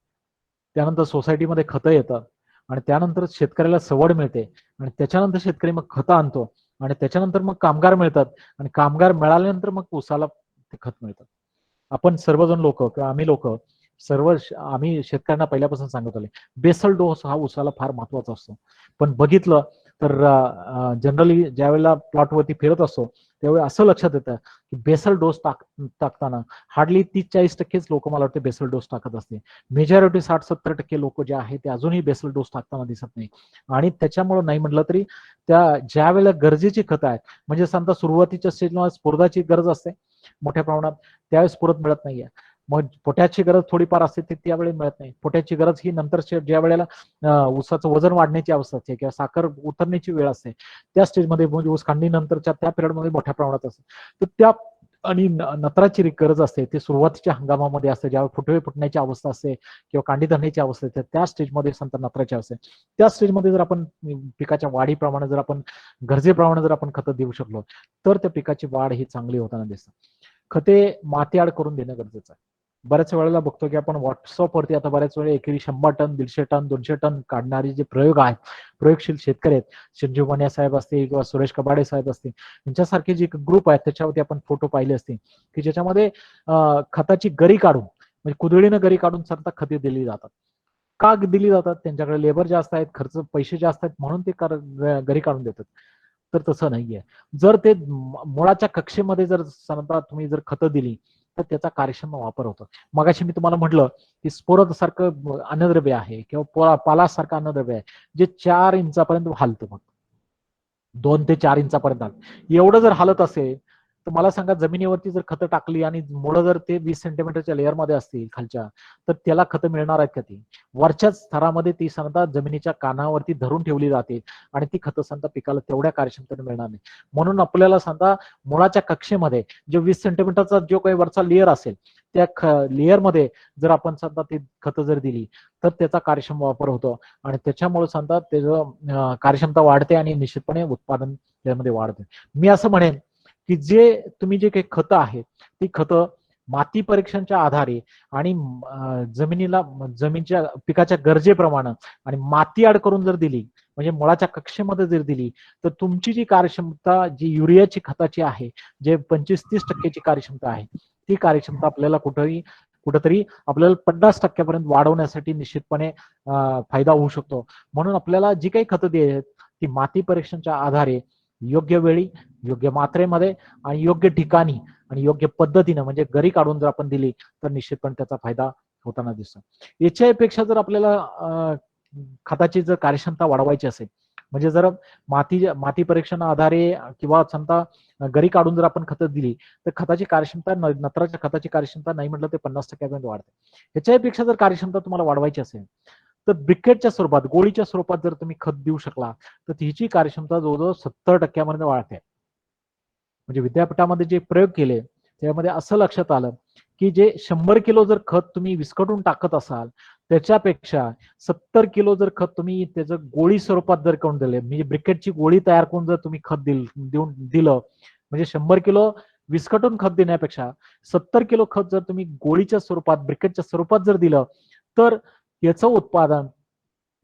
Speaker 1: त्यानंतर सोसायटीमध्ये खतं येतात आणि त्यानंतर शेतकऱ्याला सवड मिळते आणि त्याच्यानंतर शेतकरी मग खतं आणतो आणि त्याच्यानंतर मग कामगार मिळतात आणि कामगार मिळाल्यानंतर मग ऊसाला ते खत मिळतात. आपण सर्वजण लोक किंवा आम्ही लोक आम्ही शेतकऱ्यांना पहिल्यापासून सांगत आले बेसल डोस हा ऊसाला फार महत्वाचा असतो. पण बघितलं तर जनरली ज्या वेळेला प्लॉटवरती फिरत असतो त्यावेळी असं लक्षात येतं की बेसल डोस टाकताना हार्डली 30-40% लोक मला वाटते बेसल डोस टाकत असते. मेजॉरिटी 60-70% लोक जे आहे ते अजूनही बेसल डोस टाकताना दिसत नाही. आणि त्याच्यामुळे नाही म्हटलं तरी त्या ज्या वेळेला गरजेची खतं आहेत म्हणजे समजा सुरुवातीच्या स्टेजला स्फुरदाची गरज असते मोठ्या प्रमाणात त्यावेळेस स्फुरद मिळत नाहीये. मग पोटॅशची गरज थोडीफार असते ते त्यावेळी मिळत नाही. पोटॅशची गरज ही नंतर ज्या वेळेला ऊसाचं वजन वाढण्याची अवस्था असते किंवा साखर उतरण्याची वेळ असते त्या स्टेजमध्ये म्हणजे ऊस काढणीनंतरच्या त्या पिरियडमध्ये मोठ्या प्रमाणात असते. तर त्या आणि नत्राची गरज असते ते सुरुवातीच्या हंगामामध्ये असते ज्यावेळी फुटवे फुटण्याची अवस्था असते किंवा कांडी धरण्याची अवस्था असते त्या स्टेजमध्ये संत नत्राची असते. त्या स्टेजमध्ये जर आपण पिकाच्या वाढीप्रमाणे जर आपण गरजेप्रमाणे जर आपण खतं देऊ शकलो तर त्या पिकाची वाढ ही चांगली होताना दिसते. खते मातीआड करून देणं गरजेचं आहे. बऱ्याच वेळेला बघतो की आपण व्हॉट्सअपवरती आता बऱ्याच वेळा एकरी 100 टन, 150 टन, 200 टन काढणारे जे प्रयोग आहेत, प्रयोगशील शेतकरी आहेत, संजीव वनिया साहेब असतील किंवा सुरेश कबाडे साहेब असतील, यांच्यासारखे जे ग्रुप आहेत त्याच्यावरती आपण फोटो पाहिले असतील की ज्याच्यामध्ये खताची गरी काढून म्हणजे कुदळीनं गरी काढून सरता खते दिली जातात. का दिली जातात? त्यांच्याकडे लेबर जास्त आहेत, पैसे जास्त आहेत म्हणून ते गरी काढून देतात. तर तसं नाहीये. जर ते मुळाच्या कक्षेमध्ये जर समजा तुम्ही जर खतं दिली तर त्याचा कार्यक्षम वापर होतो. मगाशी मी तुम्हाला म्हटलं की स्फोरद सारखं अन्नद्रव्य आहे किंवा पालाश सारखं अन्नद्रव्य आहे जे 4 इंचापर्यंत हालतं. मग 2 ते 4 इंचापर्यंत एवढं जर हालत असेल तर मला सांगा, जमिनीवरती जर खतं टाकली आणि मुळं जर ते 20 सेंटीमीटरच्या लेअरमध्ये असतील खालच्या, तर त्याला खतं मिळणार आहेत का? ती वरच्या स्तरामध्ये ती समजा जमिनीच्या कानावरती धरून ठेवली जाते आणि ती खतं समजा पिकाला तेवढ्या कार्यक्षमतेने मिळणार नाही. म्हणून आपल्याला समजा मुळाच्या कक्षेमध्ये जो 20 सेंटीमीटरचा जो काही वरचा लेअर असेल, त्या लेअरमध्ये जर आपण समजा ती खतं जर दिली तर त्याचा कार्यक्षम वापर होतो आणि त्याच्यामुळे समजा त्याचं कार्यक्षमता वाढते आणि निश्चितपणे उत्पादन त्यामध्ये वाढते. मी असं म्हणेन की जे तुम्ही जे काही खतं आहेत ती खतं माती परीक्षणाच्या आधारे आणि जमिनीला जमीनच्या पिकाच्या गरजेप्रमाणे आणि माती आड करून जर दिली, म्हणजे मुळाच्या कक्षेमध्ये जर दिली, तर तुमची जी कार्यक्षमता जी युरियाची खताची आहे, जे 25-30% कार्यक्षमता आहे, ती कार्यक्षमता आपल्याला कुठंतरी आपल्याला 50% वाढवण्यासाठी निश्चितपणे फायदा होऊ शकतो. म्हणून आपल्याला जी काही खतं द्यायची ती माती परीक्षणाच्या आधारे योग्य वेळी, योग्य मात्रेमध्ये आणि योग्य ठिकाणी आणि योग्य पद्धतीनं म्हणजे गरी काढून जर आपण दिली तर निश्चितपणे त्याचा फायदा होताना दिसतो. याच्यापेक्षा जर आपल्याला खताची जर कार्यक्षमता वाढवायची असेल, म्हणजे जर माती परीक्षण आधारे किंवा समजा गरी काढून जर आपण खतं दिली तर खताची कार्यक्षमता, नत्राच्या खताची कार्यक्षमता नाही म्हटलं ते 50% वाढते. ह्याच्यापेक्षा जर कार्यक्षमता तुम्हाला वाढवायची असेल तर ब्रिकेटच्या स्वरूपात, गोळीच्या स्वरूपात जर तुम्ही खत देऊ शकला तर तिची कार्यक्षमता जवळजवळ 70% वाढते. म्हणजे विद्यापीठामध्ये जे प्रयोग केले त्यामध्ये असं लक्षात आलं की जे 100 किलो जर खत तुम्ही विस्कटून टाकत असाल त्याच्यापेक्षा 70 किलो जर खत तुम्ही त्याचं गोळी स्वरूपात जर करून दिले, म्हणजे ब्रिकेटची गोळी तयार करून जर तुम्ही खत देऊन दिलं, म्हणजे 100 किलो विस्कटून खत देण्यापेक्षा 70 किलो खत जर तुम्ही गोळीच्या स्वरूपात, ब्रिकेटच्या स्वरूपात जर दिलं तर याचं उत्पादन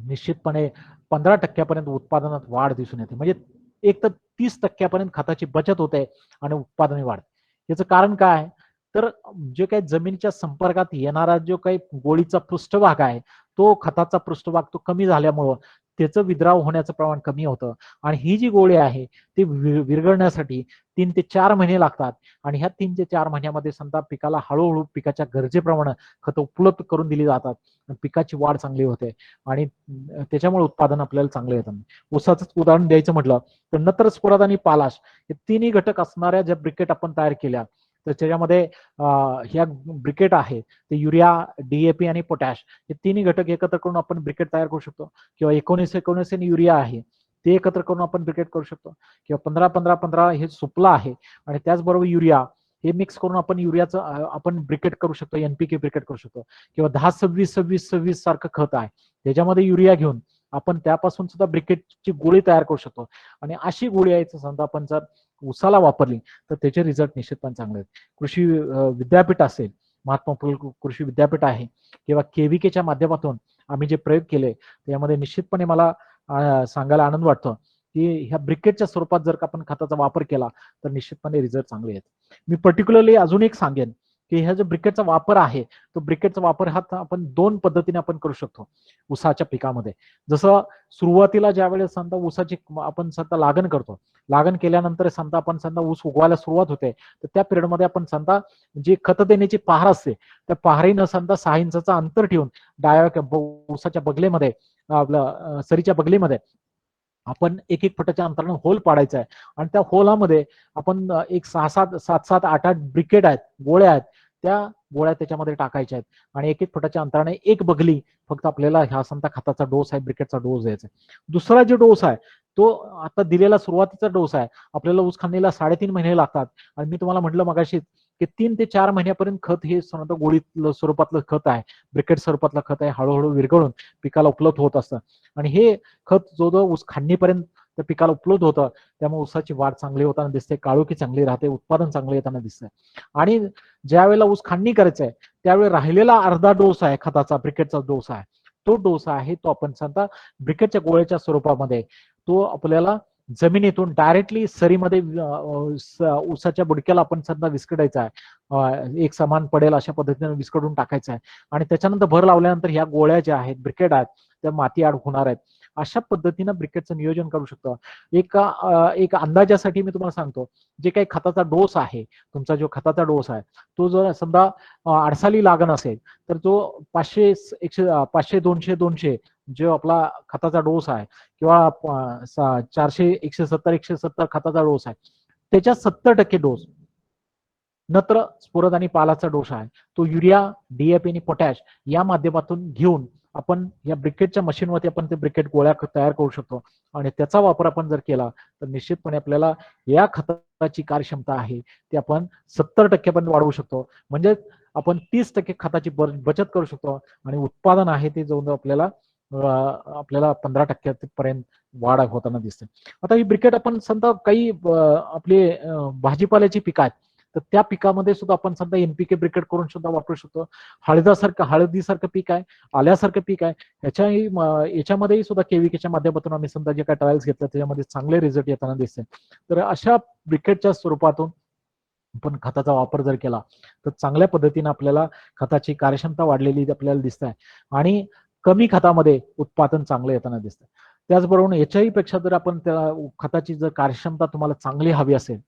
Speaker 1: निश्चितपणे 15% उत्पादनात वाढ दिसून येते. म्हणजे एक तर 30% खताची बचत होते आणि उत्पादन वाढते. याचं कारण काय? तर जे काही जमिनीच्या संपर्कात येणारा जो काही गोळीचा पृष्ठभाग आहे तो खताचा पृष्ठभाग तो कमी झाल्यामुळं त्याचं विद्राव होण्याचं प्रमाण कमी होतं आणि ही जी गोळी आहे ती विरघळण्यासाठी 3 ते 4 महिने लागतात आणि ह्या 3 ते 4 महिन्यामध्ये समजा पिकाला हळूहळू पिकाच्या गरजेप्रमाणे खतं उपलब्ध करून दिली जातात आणि पिकाची वाढ चांगली होते आणि त्याच्यामुळे उत्पादन आपल्याला चांगलं येतं. ऊसाचं उदाहरण द्यायचं म्हटलं तर नत्र, स्फुरद आणि पालाश हे तिन्ही घटक असणाऱ्या ज्या ब्रिकेट आपण तयार केल्या तर त्याच्यामध्ये ह्या ब्रिकेट आहे ते युरिया, डीएपी आणि पोटॅश हे तिन्ही घटक एकत्र करून आपण ब्रिकेट तयार करू शकतो. किंवा 19-19 युरिया आहे ते एकत्र करून आपण ब्रिकेट करू शकतो. किंवा 15-15-15 हे सुपला आहे आणि त्याचबरोबर युरिया हे मिक्स करून आपण युरियाचं आपण ब्रिकेट करू शकतो, एनपीके ब्रिकेट करू शकतो. किंवा 10-26-26-26 सारखं खत आहे त्याच्यामध्ये युरिया घेऊन आपण त्यापासून सुद्धा ब्रिकेटची गोळी तयार करू शकतो आणि अशी गोळी आहे समजा आपण जर ऊसाला वापरली तर त्याचे रिझल्ट निश्चितपणे चांगले आहेत. कृषी विद्यापीठ असेल, महात्मा फुले कृषी विद्यापीठ आहे किंवा केव्हीकेच्या माध्यमातून आम्ही जे प्रयोग केले त्यामध्ये निश्चितपणे मला सांगायला आनंद वाटतो की ह्या ब्रिकेटच्या स्वरूपात जर का आपण खताचा वापर केला तर निश्चितपणे रिझल्ट चांगले आहेत. मी पर्टिक्युलरली अजून एक सांगेन की ह्या जो ब्रिकेटचा वापर आहे तो ब्रिकेटचा वापर हा आपण 2 पद्धतीने आपण करू शकतो ऊसाच्या पिकामध्ये. जसं सुरुवातीला ज्या वेळेस समजा ऊसाची आपण समजा लागण करतो, लागण केल्यानंतर समजा आपण समजा ऊस उगवायला सुरुवात होते तर त्या पिरियडमध्ये आपण समजा जी खत देण्याची पहार असते त्या पहारीनं समजा 6 इंचाचं अंतर ठेवून डाव्या ऊसाच्या बगलेमध्ये आपलं सरीच्या बगलीमध्ये आपण 1-1 फुटाच्या अंतरानं होल पाडायचा आहे आणि त्या होलामध्ये आपण एक 6-7, 7-7, 8-8 ब्रिकेट आहेत, गोळ्या आहेत, त्या गोळ्या त्याच्यामध्ये टाकायच्या आहेत आणि 1-1 फुटाच्या अंतराने एक बगली फक्त आपल्याला ह्या समजा खताचा डोस आहे, ब्रिकेटचा डोस द्यायचा आहे. दुसरा जो डोस आहे तो आता दिलेला सुरुवातीचा डोस आहे. आपल्याला ऊस खांदणीला 3.5 महिने लागतात आणि मी तुम्हाला म्हटलं मगाशी की 3 ते 4 महिन्यापर्यंत खत हे समजा गोळीतलं स्वरूपातलं खत आहे, ब्रिकेट स्वरूपातलं खत आहे, हळूहळू विरघळून पिकाला उपलब्ध होत असतं आणि हे खत जो ऊस खांडणीपर्यंत त्या पिकाला उपलब्ध होतं त्यामुळे ऊसाची वाढ चांगली होताना दिसते, काळोखी चांगली राहते, उत्पादन चांगलं येताना दिसतंय. आणि ज्या वेळेला ऊस खांडणी करायचं आहे त्यावेळी राहिलेला अर्धा डोस आहे खताचा, ब्रिकेटचा डोस आहे, तो डोस आहे तो आपण समजा ब्रिकेटच्या गोळ्याच्या स्वरूपामध्ये तो आपल्याला जमिनीतून डायरेक्टली सरीमध्ये ऊसाच्या बुडक्याला आपण समजा विस्कटायचा आहे, एक समान पडेल अशा पद्धतीने विस्कटून टाकायचा आहे आणि त्याच्यानंतर भर लावल्यानंतर ह्या गोळ्या ज्या आहेत, ब्रिकेट आहेत त्या माती आड होणार आहेत. अशा पद्धतीनं ब्रिकेटचं नियोजन करू शकतो. एक अंदाजासाठी मी तुम्हाला सांगतो, जे काही खताचा डोस आहे, तुमचा जो खताचा डोस आहे तो जर समजा अडसाली लागण असेल तर तो 500, 500, 200 जो आपला खताचा डोस आहे किंवा 400, 170 खताचा डोस आहे त्याच्यात 70% डोस नत्र, स्फुरद आणि पालाचा डोस आहे. तो युरिया, डीएपी आणि पोटॅश या माध्यमातून घेऊन आपण या ब्रिकेटच्या मशीनवरती आपण ते ब्रिकेट गोळ्या तयार करू शकतो आणि त्याचा वापर आपण जर केला तर निश्चितपणे आपल्याला या खताची कार्यक्षमता आहे ती आपण 70% पर्यंत वाढवू शकतो. म्हणजे आपण 30% खताची बचत करू शकतो आणि उत्पादन आहे ते जवळ आपल्याला 15% पर्यंत वाढ होताना दिसते. आता ही ब्रिकेट आपण समजा काही आपले भाजीपाल्याची पिकं आहेत तर त्या पिकामध्ये सुद्धा आपण समजा एनपीके ब्रिकेट करून सुद्धा वापरू शकतो. हळदीसारखं पीक आहे, आल्यासारखं पीक आहे, याच्यामध्येही सुद्धा केविकेच्या माध्यमातून आम्ही समजा जे काही ट्रायल्स घेतले त्याच्यामध्ये चांगले रिझल्ट येताना दिसते. तर अशा ब्रिकेटच्या स्वरूपातून आपण खताचा वापर जर केला तर चांगल्या पद्धतीने आपल्याला खताची कार्यक्षमता वाढलेली आपल्याला दिसत आहे आणि कमी खतामध्ये उत्पादन चांगलं येताना दिसतं. त्याचबरोबर याच्याही पेक्षा जर आपण त्या खताची जर कार्यक्षमता तुम्हाला चांगली हवी असेल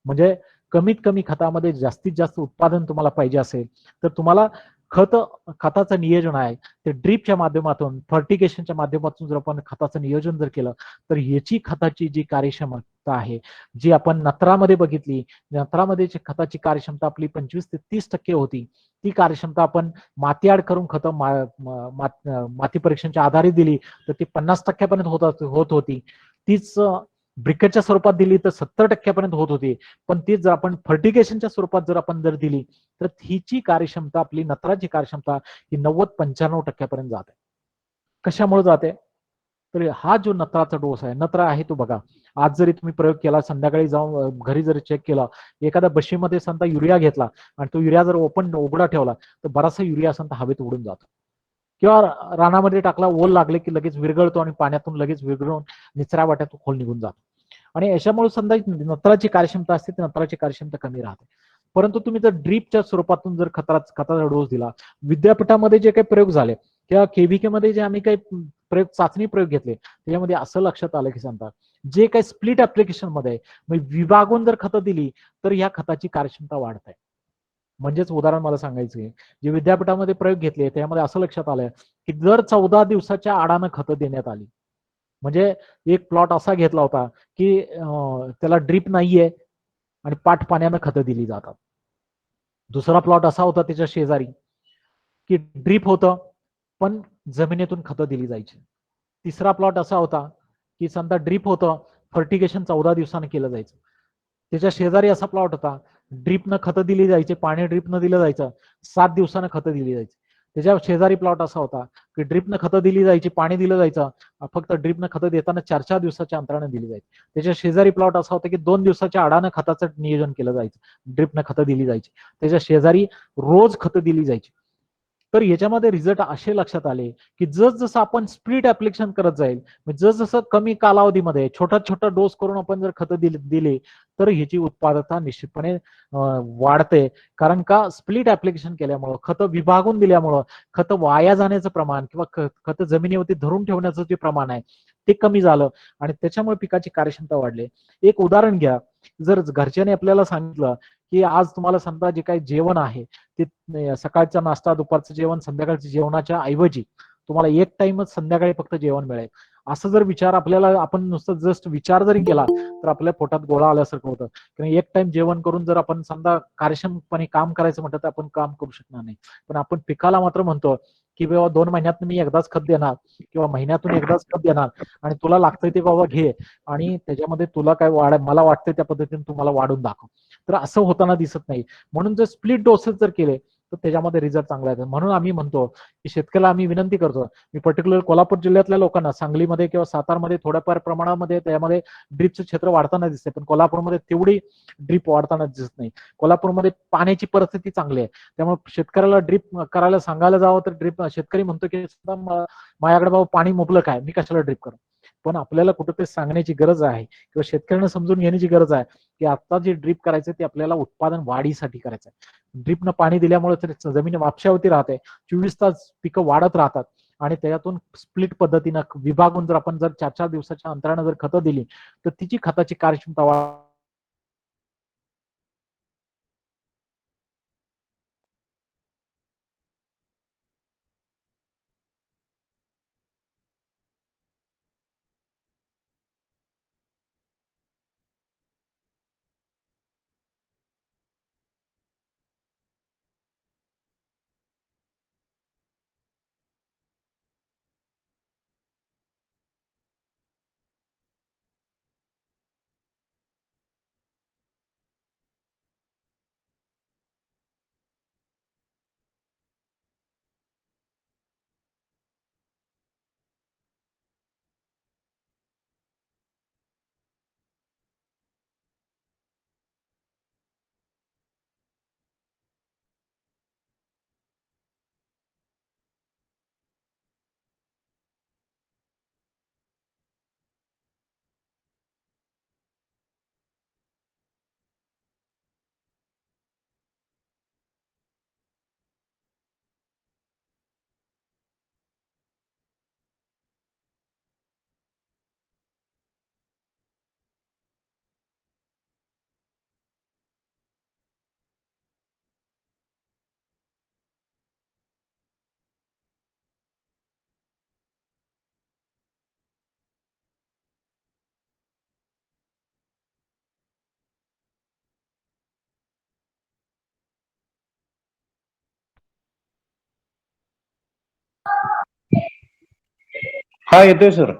Speaker 1: म्हणजे कमीत कमी खतामध्ये जास्तीत जास्त उत्पादन तुम्हाला पाहिजे असेल तर तुम्हाला खत खताचं नियोजन आहे ते ड्रीपच्या माध्यमातून फर्टिगेशनच्या माध्यमातून जर आपण खताचं नियोजन जर केलं तर याची खताची जी कार्यक्षमता आहे जी आपण नत्रामध्ये बघितली, नत्रामध्ये खताची कार्यक्षमता आपली 25 ते 30% होती. ती कार्यक्षमता आपण माती आड करून खत माती परीक्षणाच्या आधारे दिली तर ती 50% पर्यंत होत होती. तीच ब्रिकेटच्या स्वरूपात दिली तर 70% पर्यंत होत होती. पण ती जर आपण फर्टिगेशनच्या स्वरूपात जर आपण जर दिली तर हिची कार्यक्षमता आपली नत्राची कार्यक्षमता ही 90-95% पर्यंत जाते. कशामुळे जाते तर हा जो नत्राचा डोस आहे नत्र आहे तो बघा आज जरी तुम्ही प्रयोग केला संध्याकाळी जाऊन घरी जरी चेक केला एखाद्या बशीमध्ये समजा युरिया घेतला आणि तो युरिया जर ओपन उघडा ठेवला तर बराचसा युरिया समजा हवेत उडून जातो किंवा रानामध्ये टाकला ओल लागले की लगेच विरघळतो आणि पाण्यातून लगेच विरघळून निचऱ्या वाट्यात खोल निघून जातो आणि याच्यामुळे समजा नत्राची कार्यक्षमता असते ती नत्राची कार्यक्षमता कमी राहते. परंतु तुम्ही जर ड्रीपच्या स्वरूपातून जर खताचा डोस दिला विद्यापीठामध्ये जे काही प्रयोग झाले किंवा केव्हीके मध्ये जे आम्ही काही चाचणी प्रयोग घेतले त्याच्यामध्ये असं लक्षात आलं की सांगतात जे काही स्प्लिट ऍप्लिकेशन मध्ये विभागून जर खतं दिली तर या खताची कार्यक्षमता वाढत आहे. म्हणजेच उदाहरण मला सांगायचं आहे जे विद्यापीठामध्ये प्रयोग घेतले त्यामध्ये असं लक्षात आलं की जर 14 दिवसाच्या आडानं खतं देण्यात आली म्हणजे एक प्लॉट असा घेतला होता की त्याला ड्रीप नाहीये आणि पाठ पाण्यानं खतं दिली जातात. दुसरा प्लॉट असा होता त्याच्या शेजारी की ड्रीप होतं पण जमिनीतून खतं दिली जायची. तिसरा प्लॉट असा होता की समजा ड्रीप होतं फर्टिगेशन 14 दिवसानं केलं जायचं. त्याच्या शेजारी असा प्लॉट होता ड्रीपनं खतं दिली जायची पाणी ड्रीपनं दिलं जायचं 7 दिवसानं खतं दिली जायची. त्याच्या शेजारी प्लॉट असा होता की ड्रीपनं खतं दिली जायची पाणी दिलं जायचं फक्त ड्रीपनं खतं देताना 4-4 दिवसाच्या अंतराने दिली जायची. त्याच्या शेजारी प्लॉट असा होता की 2 दिवसाच्या आडानं खताचं नियोजन केलं जायचं ड्रीपनं खतं दिली जायची. त्याच्या शेजारी रोज खतं दिली जायची. तर याच्यामध्ये रिझल्ट असे लक्षात आले की जसं आपण स्प्लिट ऍप्लिकेशन करत जाईल जसं कमी कालावधीमध्ये छोटा छोटा डोस करून आपण जर खतं दिले तर ह्याची उत्पादकता निश्चितपणे वाढते. कारण का स्प्लिट ऍप्लिकेशन केल्यामुळं खतं विभागून दिल्यामुळं खतं वाया जाण्याचं प्रमाण किंवा खतं जमिनीवरती धरून ठेवण्याचं जे प्रमाण आहे ते कमी झालं आणि त्याच्यामुळे पिकाची कार्यक्षमता वाढली. एक उदाहरण घ्या जर घरच्याने आपल्याला सांगितलं की आज तुम्हाला समजा जे काही जेवण आहे ते सकाळचा नाश्ता दुपारचं जेवण संध्याकाळच्या जेवणाच्या ऐवजी तुम्हाला एक टाइमच संध्याकाळी फक्त जेवण मिळेल असं जर विचार आपल्याला आपण नुसतं जस्ट विचार जरी केला तर आपल्या पोटात गोळा आल्यासारखं होतं. किंवा एक टाइम जेवण करून जर आपण समजा कार्यक्षमपणे काम करायचं म्हटलं तर आपण काम करू शकणार नाही. पण आपण पिकाला मात्र म्हणतो की बाबा 2 महिन्यात मी एकदाच खत देणार किंवा महिन्यातून एकदाच खत देणार आणि तुला लागतंय ते बाबा घे आणि त्याच्यामध्ये तुला काय मला वाटतंय त्या पद्धतीने तुम्हाला वाढून दाखव. तर असं होताना दिसत नाही. म्हणून जर स्प्लिट डोसेस जर केले तर त्याच्यामध्ये रिझल्ट चांगला येतो. म्हणून आम्ही म्हणतो की शेतकऱ्याला आम्ही विनंती करतो मी पर्टिक्युलर कोल्हापूर जिल्ह्यातल्या लोकांना सांगलीमध्ये किंवा सातारमध्ये थोड्याफार प्रमाणामध्ये त्यामध्ये ड्रीपचं क्षेत्र वाढताना दिसते पण कोल्हापूरमध्ये तेवढी ड्रीप वाढताना दिसत नाही. कोल्हापूरमध्ये पाण्याची परिस्थिती चांगली आहे त्यामुळे शेतकऱ्याला ड्रीप करायला सांगायला जावं तर ड्रीप शेतकरी म्हणतो की माझ्याकडे बाबा पाणी मुबलक आहे मी कशाला ड्रीप करू. पण आपल्याला कुठेतरी सांगण्याची गरज आहे किंवा शेतकऱ्यांना समजून घेण्याची गरज आहे की आता जे ड्रीप करायचं ते आपल्याला उत्पादन वाढीसाठी करायचं आहे. ड्रीपनं पाणी दिल्यामुळे तर जमीन वापशावरती राहते 24 तास पिकं वाढत राहतात आणि त्याच्यातून स्प्लिट पद्धतीनं विभागून जर आपण जर 4-4 दिवसाच्या अंतरानं जर खतं दिली तर तिची खताची कार्यक्षमता
Speaker 2: हा येतोय सर.